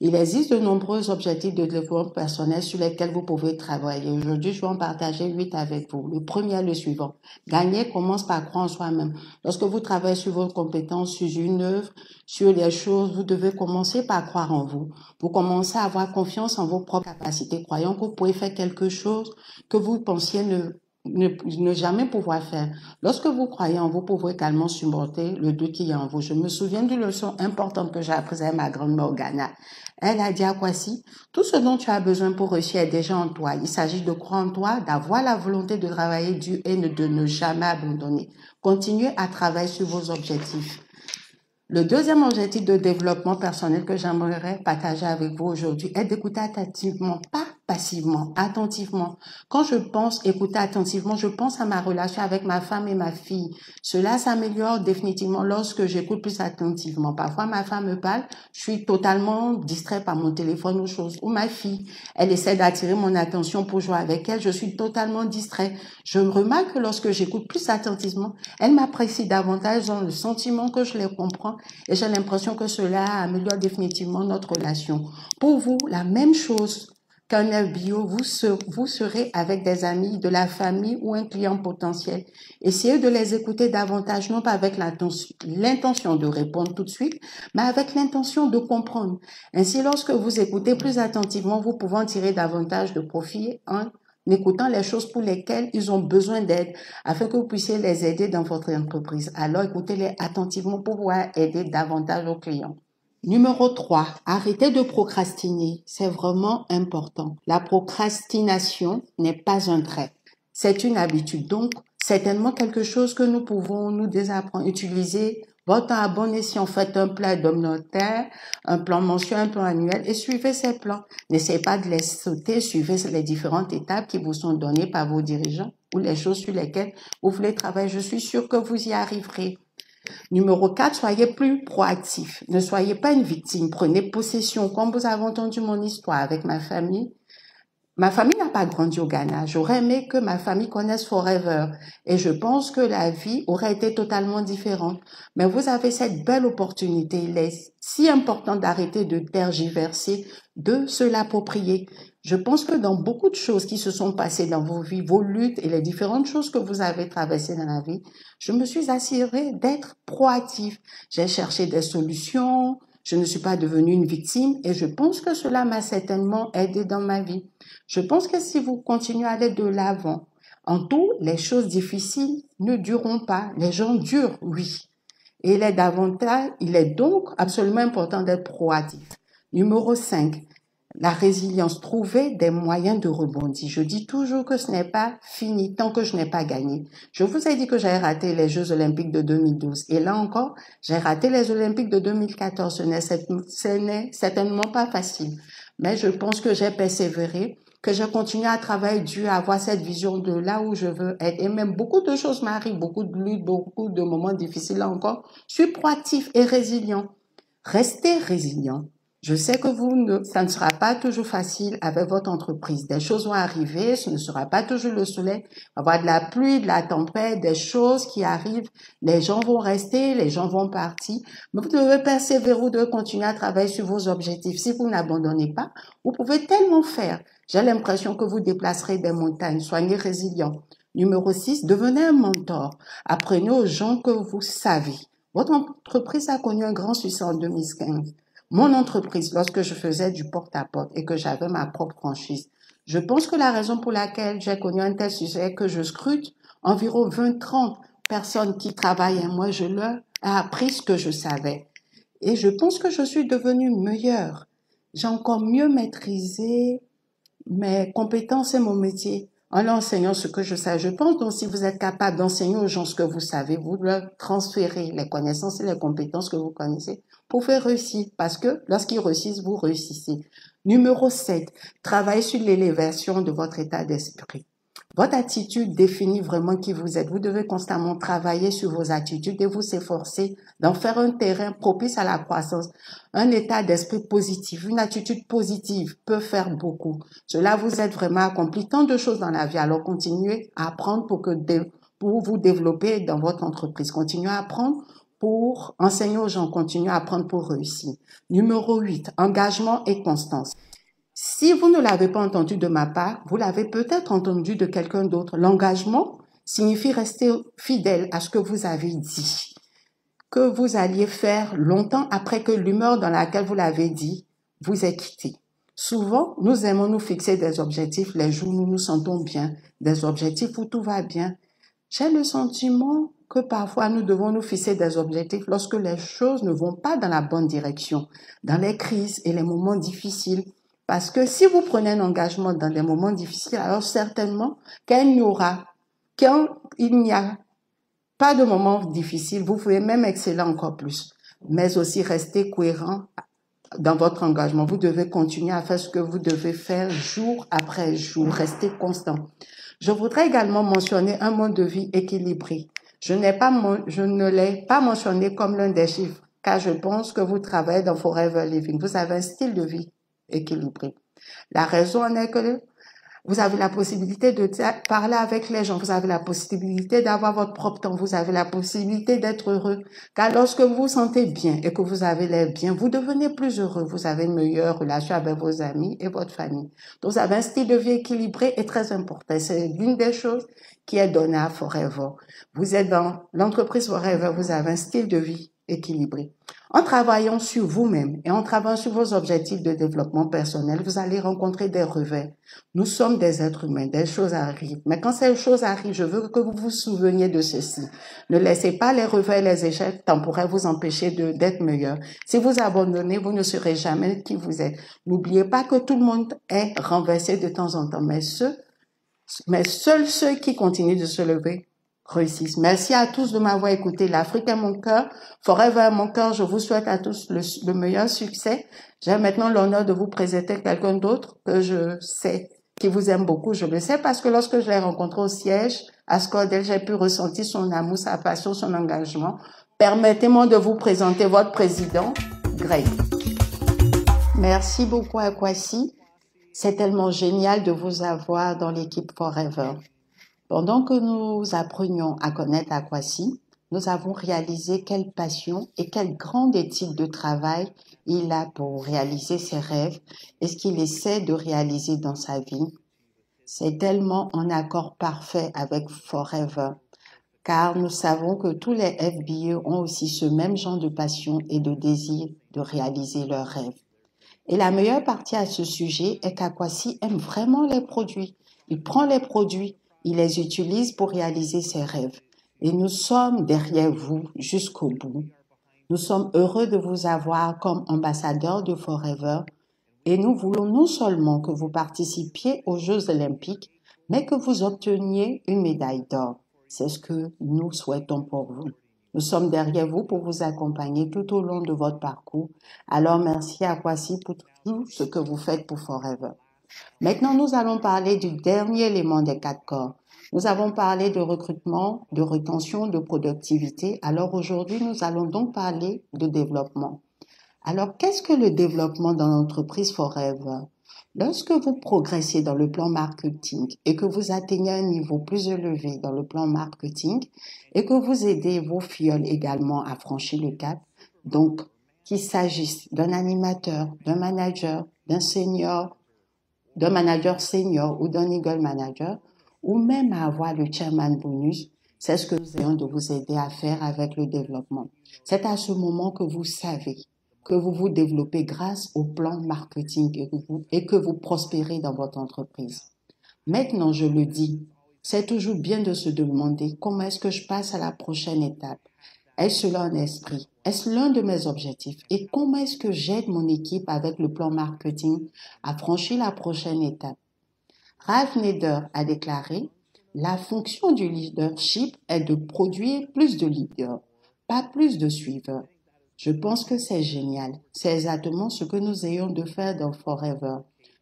Il existe de nombreux objectifs de développement personnel sur lesquels vous pouvez travailler. Aujourd'hui, je vais en partager 8 avec vous. Le premier est le suivant. Gagner commence par croire en soi-même. Lorsque vous travaillez sur vos compétences, sur une œuvre, sur les choses, vous devez commencer par croire en vous. Vous commencez à avoir confiance en vos propres capacités, croyant que vous pouvez faire quelque chose que vous pensiez ne jamais pouvoir faire. Lorsque vous croyez en vous, vous pouvez également surmonter le doute qu'il y a en vous. Je me souviens d'une leçon importante que j'ai apprise avec ma grand-mère au Ghana. Elle a dit à Kwasi, tout ce dont tu as besoin pour réussir est déjà en toi. Il s'agit de croire en toi, d'avoir la volonté de travailler dur et de ne jamais abandonner. Continuez à travailler sur vos objectifs. Le deuxième objectif de développement personnel que j'aimerais partager avec vous aujourd'hui est d'écouter attentivement, pas passivement, attentivement. Quand je pense écouter attentivement, je pense à ma relation avec ma femme et ma fille. Cela s'améliore définitivement lorsque j'écoute plus attentivement. Parfois, ma femme me parle, je suis totalement distrait par mon téléphone ou chose. Ou ma fille, elle essaie d'attirer mon attention pour jouer avec elle, je suis totalement distrait. Je remarque que lorsque j'écoute plus attentivement, elle m'apprécie davantage dans le sentiment que je les comprends et j'ai l'impression que cela améliore définitivement notre relation. Pour vous, la même chose qu'un FBO, vous serez avec des amis, de la famille ou un client potentiel. Essayez de les écouter davantage, non pas avec l'intention de répondre tout de suite, mais avec l'intention de comprendre. Ainsi, lorsque vous écoutez plus attentivement, vous pouvez en tirer davantage de profit en écoutant les choses pour lesquelles ils ont besoin d'aide, afin que vous puissiez les aider dans votre entreprise. Alors, écoutez-les attentivement pour pouvoir aider davantage vos clients. Numéro 3, arrêtez de procrastiner. C'est vraiment important. La procrastination n'est pas un trait. C'est une habitude. Donc, certainement quelque chose que nous pouvons nous désapprendre, utiliser votre temps à bon escient. Faites un plan hebdomadaire, un plan mensuel, un plan annuel et suivez ces plans. N'essayez pas de les sauter, suivez les différentes étapes qui vous sont données par vos dirigeants ou les choses sur lesquelles vous voulez travailler. Je suis sûre que vous y arriverez. Numéro 4, soyez plus proactif. Ne soyez pas une victime. Prenez possession. Comme vous avez entendu mon histoire avec ma famille n'a pas grandi au Ghana. J'aurais aimé que ma famille connaisse Forever. Et je pense que la vie aurait été totalement différente. Mais vous avez cette belle opportunité. Il est si important d'arrêter de tergiverser, de se l'approprier. Je pense que dans beaucoup de choses qui se sont passées dans vos vies, vos luttes et les différentes choses que vous avez traversées dans la vie, je me suis assurée d'être proactive. J'ai cherché des solutions, je ne suis pas devenue une victime et je pense que cela m'a certainement aidé dans ma vie. Je pense que si vous continuez à aller de l'avant, en tout, les choses difficiles ne dureront pas. Les gens durent, oui. Et il est donc absolument important d'être proactif. Numéro 5. La résilience, trouver des moyens de rebondir. Je dis toujours que ce n'est pas fini tant que je n'ai pas gagné. Je vous ai dit que j'avais raté les Jeux Olympiques de 2012. Et là encore, j'ai raté les Olympiques de 2014. Ce n'est certainement pas facile. Mais je pense que j'ai persévéré, que j'ai continué à travailler dur, à avoir cette vision de là où je veux être. Et même beaucoup de choses m'arrivent, beaucoup de luttes, beaucoup de moments difficiles là encore. Je suis proactif et résilient. Restez résilient. Je sais que ça ne sera pas toujours facile avec votre entreprise. Des choses vont arriver, ce ne sera pas toujours le soleil. Il va y avoir de la pluie, de la tempête, des choses qui arrivent. Les gens vont rester, les gens vont partir. Mais vous devez persévérer, vous devez continuer à travailler sur vos objectifs. Si vous n'abandonnez pas, vous pouvez tellement faire. J'ai l'impression que vous déplacerez des montagnes. Soyez résilient. Numéro 6, devenez un mentor. Apprenez aux gens que vous savez. Votre entreprise a connu un grand succès en 2015. Mon entreprise, lorsque je faisais du porte-à-porte et que j'avais ma propre franchise, je pense que la raison pour laquelle j'ai connu un tel succès est que je scrute environ 20-30 personnes qui travaillent et moi, je leur ai appris ce que je savais. Et je pense que je suis devenue meilleure. J'ai encore mieux maîtrisé mes compétences et mon métier en enseignant ce que je sais. Je pense donc si vous êtes capable d'enseigner aux gens ce que vous savez, vous leur transférez les connaissances et les compétences que vous connaissez, vous pouvez réussir parce que lorsqu'ils réussissent, vous réussissez. Numéro 7, travaillez sur l'élévation de votre état d'esprit. Votre attitude définit vraiment qui vous êtes. Vous devez constamment travailler sur vos attitudes et vous efforcer d'en faire un terrain propice à la croissance. Un état d'esprit positif, une attitude positive peut faire beaucoup. Cela vous aide vraiment à accomplir tant de choses dans la vie. Alors continuez à apprendre pour vous développer dans votre entreprise. Continuez à apprendre pour enseigner aux gens, continuer à apprendre pour réussir. Numéro 8, engagement et constance. Si vous ne l'avez pas entendu de ma part, vous l'avez peut-être entendu de quelqu'un d'autre. L'engagement signifie rester fidèle à ce que vous avez dit, que vous alliez faire longtemps après que l'humeur dans laquelle vous l'avez dit vous ait quitté. Souvent, nous aimons nous fixer des objectifs les jours où nous nous sentons bien, des objectifs où tout va bien. J'ai le sentiment que parfois nous devons nous fixer des objectifs lorsque les choses ne vont pas dans la bonne direction, dans les crises et les moments difficiles. Parce que si vous prenez un engagement dans des moments difficiles, alors certainement quand il n'y a pas de moments difficiles, vous pouvez même exceller encore plus. Mais aussi rester cohérent dans votre engagement. Vous devez continuer à faire ce que vous devez faire jour après jour, rester constant. Je voudrais également mentionner un mode de vie équilibré. Je ne l'ai pas mentionné comme l'un des chiffres, car je pense que vous travaillez dans Forever Living. Vous avez un style de vie équilibré. La raison en est que vous avez la possibilité de parler avec les gens, vous avez la possibilité d'avoir votre propre temps, vous avez la possibilité d'être heureux. Car lorsque vous vous sentez bien et que vous avez l'air bien, vous devenez plus heureux, vous avez une meilleure relation avec vos amis et votre famille. Donc vous avez un style de vie équilibré et très important. C'est l'une des choses qui est donnée à Forever. Vous êtes dans l'entreprise Forever, vous avez un style de vie équilibré. En travaillant sur vous-même et en travaillant sur vos objectifs de développement personnel, vous allez rencontrer des revers. Nous sommes des êtres humains, des choses arrivent. Mais quand ces choses arrivent, je veux que vous vous souveniez de ceci. Ne laissez pas les revers et les échecs temporaires vous empêcher d'être meilleur. Si vous abandonnez, vous ne serez jamais qui vous êtes. N'oubliez pas que tout le monde est renversé de temps en temps, mais seuls ceux qui continuent de se lever réussissent. Merci à tous de m'avoir écouté. L'Afrique est mon cœur, Forever est mon cœur. Je vous souhaite à tous le meilleur succès. J'ai maintenant l'honneur de vous présenter quelqu'un d'autre que je sais qui vous aime beaucoup. Je le sais parce que lorsque je l'ai rencontré au siège à Scordell, j'ai pu ressentir son amour, sa passion, son engagement. Permettez-moi de vous présenter votre président, Greg. Merci beaucoup à Kwasi. C'est tellement génial de vous avoir dans l'équipe Forever. Pendant que nous apprenions à connaître Akwasi, nous avons réalisé quelle passion et quelle grande éthique de travail il a pour réaliser ses rêves et ce qu'il essaie de réaliser dans sa vie. C'est tellement en accord parfait avec Forever, car nous savons que tous les FBA ont aussi ce même genre de passion et de désir de réaliser leurs rêves. Et la meilleure partie à ce sujet est qu'Akwasi aime vraiment les produits. Il prend les produits, il les utilise pour réaliser ses rêves. Et nous sommes derrière vous jusqu'au bout. Nous sommes heureux de vous avoir comme ambassadeur de Forever et nous voulons non seulement que vous participiez aux Jeux Olympiques, mais que vous obteniez une médaille d'or. C'est ce que nous souhaitons pour vous. Nous sommes derrière vous pour vous accompagner tout au long de votre parcours. Alors merci à Kwasi pour tout ce que vous faites pour Forever. Maintenant, nous allons parler du dernier élément des 4 corps. Nous avons parlé de recrutement, de rétention, de productivité. Alors aujourd'hui, nous allons donc parler de développement. Alors, qu'est-ce que le développement dans l'entreprise Forever? Lorsque vous progressez dans le plan marketing et que vous atteignez un niveau plus élevé dans le plan marketing et que vous aidez vos filleuls également à franchir le cap, donc qu'il s'agisse d'un animateur, d'un manager, d'un senior, d'un manager senior ou d'un eagle manager, ou même à avoir le chairman bonus, c'est ce que nous essayons de vous aider à faire avec le développement. C'est à ce moment que vous savez que vous vous développez grâce au plan marketing et que vous prospérez dans votre entreprise. Maintenant, je le dis, c'est toujours bien de se demander comment est-ce que je passe à la prochaine étape. Est-ce là un esprit? Est-ce l'un de mes objectifs? Et comment est-ce que j'aide mon équipe avec le plan marketing à franchir la prochaine étape? Ralph Nader a déclaré « La fonction du leadership est de produire plus de leaders, pas plus de suiveurs. » Je pense que c'est génial. C'est exactement ce que nous essayons de faire dans Forever.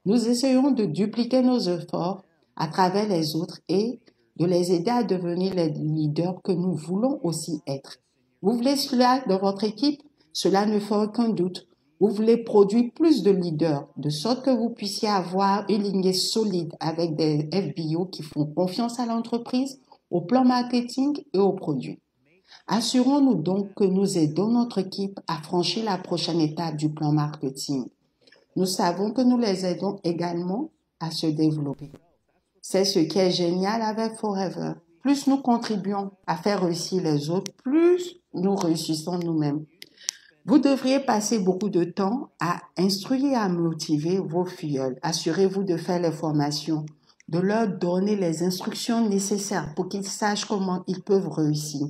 Nous essayons de dupliquer nos efforts à travers les autres et de les aider à devenir les leaders que nous voulons aussi être. Vous voulez cela dans votre équipe? Cela ne fait aucun doute. Vous voulez produire plus de leaders, de sorte que vous puissiez avoir une lignée solide avec des FBO qui font confiance à l'entreprise, au plan marketing et aux produits. Assurons-nous donc que nous aidons notre équipe à franchir la prochaine étape du plan marketing. Nous savons que nous les aidons également à se développer. C'est ce qui est génial avec Forever. Plus nous contribuons à faire réussir les autres, plus nous réussissons nous-mêmes. Vous devriez passer beaucoup de temps à instruire et à motiver vos filleuls. Assurez-vous de faire les formations, de leur donner les instructions nécessaires pour qu'ils sachent comment ils peuvent réussir.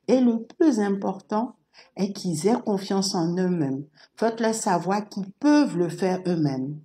Et le plus important est qu'ils aient confiance en eux-mêmes. Faites-leur savoir qu'ils peuvent le faire eux-mêmes.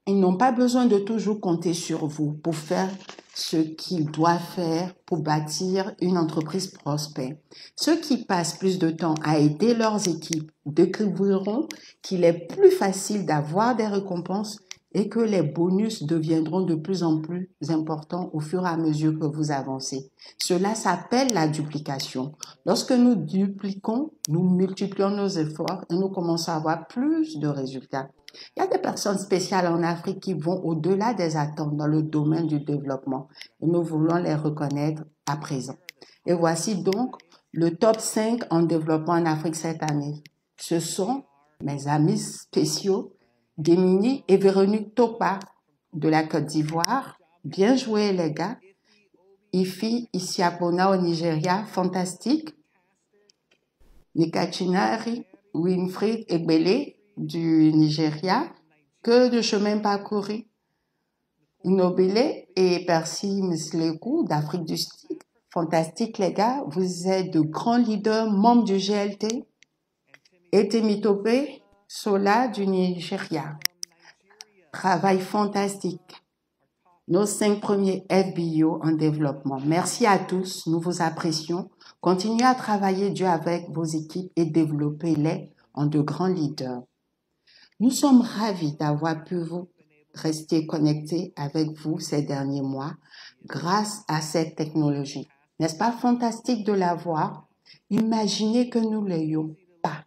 Ils n'ont pas besoin de toujours compter sur vous pour faire ce qu'ils doivent faire pour bâtir une entreprise prospère. Ceux qui passent plus de temps à aider leurs équipes découvriront qu'il est plus facile d'avoir des récompenses et que les bonus deviendront de plus en plus importants au fur et à mesure que vous avancez. Cela s'appelle la duplication. Lorsque nous dupliquons, nous multiplions nos efforts et nous commençons à avoir plus de résultats. Il y a des personnes spéciales en Afrique qui vont au-delà des attentes dans le domaine du développement et nous voulons les reconnaître à présent. Et voici donc le top 5 en développement en Afrique cette année. Ce sont mes amis spéciaux, Gemini et Véronique Topa de la Côte d'Ivoire. Bien joué les gars. Ifi Isiapona au Nigeria, fantastique. Nikachinari, Winfried Egbele du Nigeria, que de chemin parcouru. Nobele et Percy Msleku d'Afrique du Sud. Fantastique les gars, vous êtes de grands leaders, membres du GLT. Et Temitope Sola du Nigeria. Travail fantastique. Nos 5 premiers FBO en développement. Merci à tous, nous vous apprécions. Continuez à travailler dur avec vos équipes et développez-les en de grands leaders. Nous sommes ravis d'avoir pu vous rester connectés avec vous ces derniers mois grâce à cette technologie. N'est-ce pas fantastique de la voir? Imaginez que nous l'ayons pas.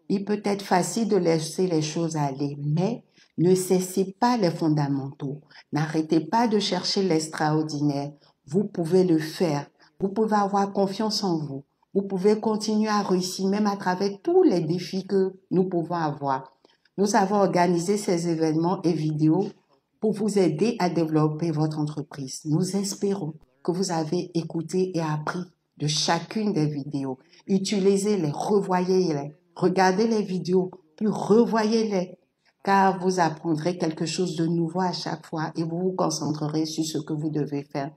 Il peut être facile de laisser les choses aller, mais ne cessez pas les fondamentaux. N'arrêtez pas de chercher l'extraordinaire. Vous pouvez le faire. Vous pouvez avoir confiance en vous. Vous pouvez continuer à réussir même à travers tous les défis que nous pouvons avoir. Nous avons organisé ces événements et vidéos pour vous aider à développer votre entreprise. Nous espérons que vous avez écouté et appris de chacune des vidéos. Utilisez-les, revoyez-les, regardez les vidéos, puis revoyez-les, car vous apprendrez quelque chose de nouveau à chaque fois et vous vous concentrerez sur ce que vous devez faire.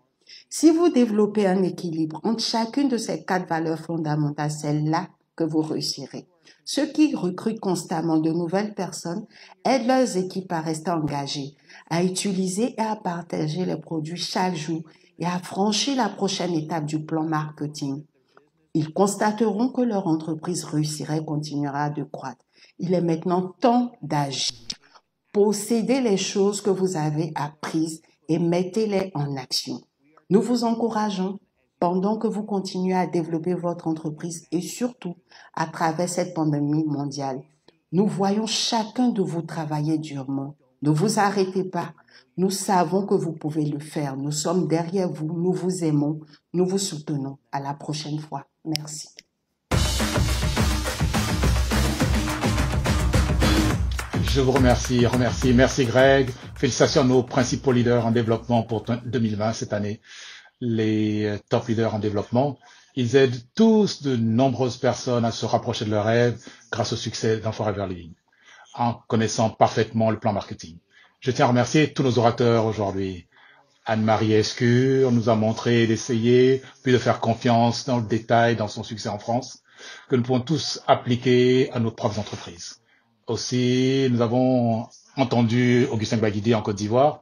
Si vous développez un équilibre entre chacune de ces 4 valeurs fondamentales, c'est là que vous réussirez. Ceux qui recrutent constamment de nouvelles personnes aident leurs équipes à rester engagées, à utiliser et à partager les produits chaque jour et à franchir la prochaine étape du plan marketing. Ils constateront que leur entreprise réussira et continuera de croître. Il est maintenant temps d'agir. Possédez les choses que vous avez apprises et mettez-les en action. Nous vous encourageons pendant que vous continuez à développer votre entreprise et surtout à travers cette pandémie mondiale. Nous voyons chacun de vous travailler durement. Ne vous arrêtez pas. Nous savons que vous pouvez le faire. Nous sommes derrière vous. Nous vous aimons. Nous vous soutenons. À la prochaine fois. Merci. Je vous remercie. Merci Greg. Félicitations à nos principaux leaders en développement pour 2020 cette année. Les top leaders en développement. Ils aident tous de nombreuses personnes à se rapprocher de leurs rêves grâce au succès dans Forever Living, en connaissant parfaitement le plan marketing. Je tiens à remercier tous nos orateurs aujourd'hui. Anne-Marie Escure nous a montré d'essayer, puis de faire confiance dans le détail dans son succès en France, que nous pouvons tous appliquer à nos propres entreprises. Aussi, nous avons entendu Augustin Baguidi en Côte d'Ivoire.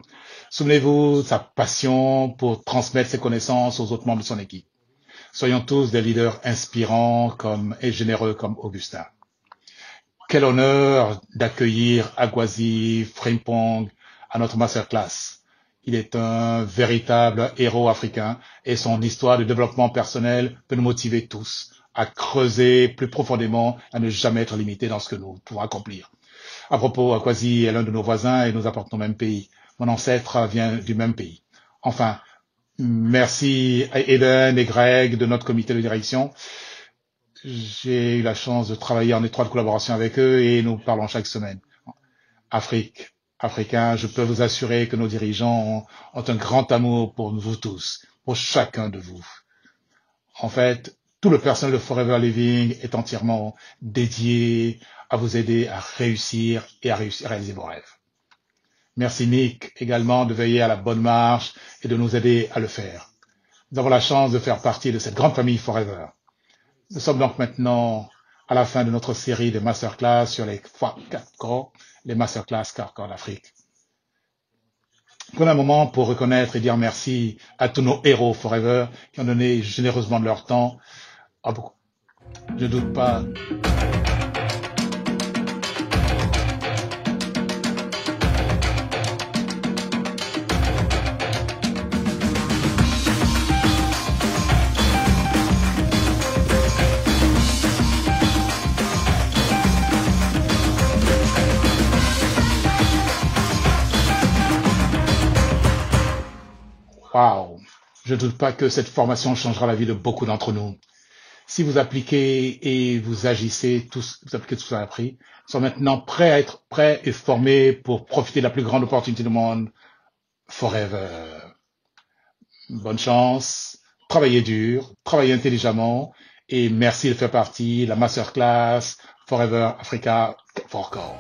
Souvenez-vous de sa passion pour transmettre ses connaissances aux autres membres de son équipe. Soyons tous des leaders inspirants et généreux comme Augustin. Quel honneur d'accueillir Agwazi Frimpong à notre masterclass. Il est un véritable héros africain et son histoire de développement personnel peut nous motiver tous à creuser plus profondément, à ne jamais être limités dans ce que nous pouvons accomplir. À propos, Agwazi est l'un de nos voisins et nous apporte au même pays. Mon ancêtre vient du même pays. Enfin, Merci à Eden et Greg de notre comité de direction. J'ai eu la chance de travailler en étroite collaboration avec eux et nous parlons chaque semaine. Africains, je peux vous assurer que nos dirigeants ont un grand amour pour vous tous, pour chacun de vous. En fait, tout le personnel de Forever Living est entièrement dédié à vous aider à réussir et à réaliser vos rêves. Merci Nick également de veiller à la bonne marche et de nous aider à le faire. Nous avons la chance de faire partie de cette grande famille Forever. Nous sommes donc maintenant à la fin de notre série de masterclass sur les 4 corps, les masterclass 4 corps d'Afrique. Prenons un moment pour reconnaître et dire merci à tous nos héros Forever qui ont donné généreusement de leur temps. Je ne doute pas. Wow. Je ne doute pas que cette formation changera la vie de beaucoup d'entre nous. Si vous appliquez et vous agissez tous, vous appliquez tout ce que vous avez appris, nous sommes maintenant prêts à être prêts et formés pour profiter de la plus grande opportunité du monde, Forever. Bonne chance, travaillez dur, travaillez intelligemment et merci de faire partie de la masterclass Forever Africa 4 Corps.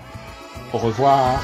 Au revoir.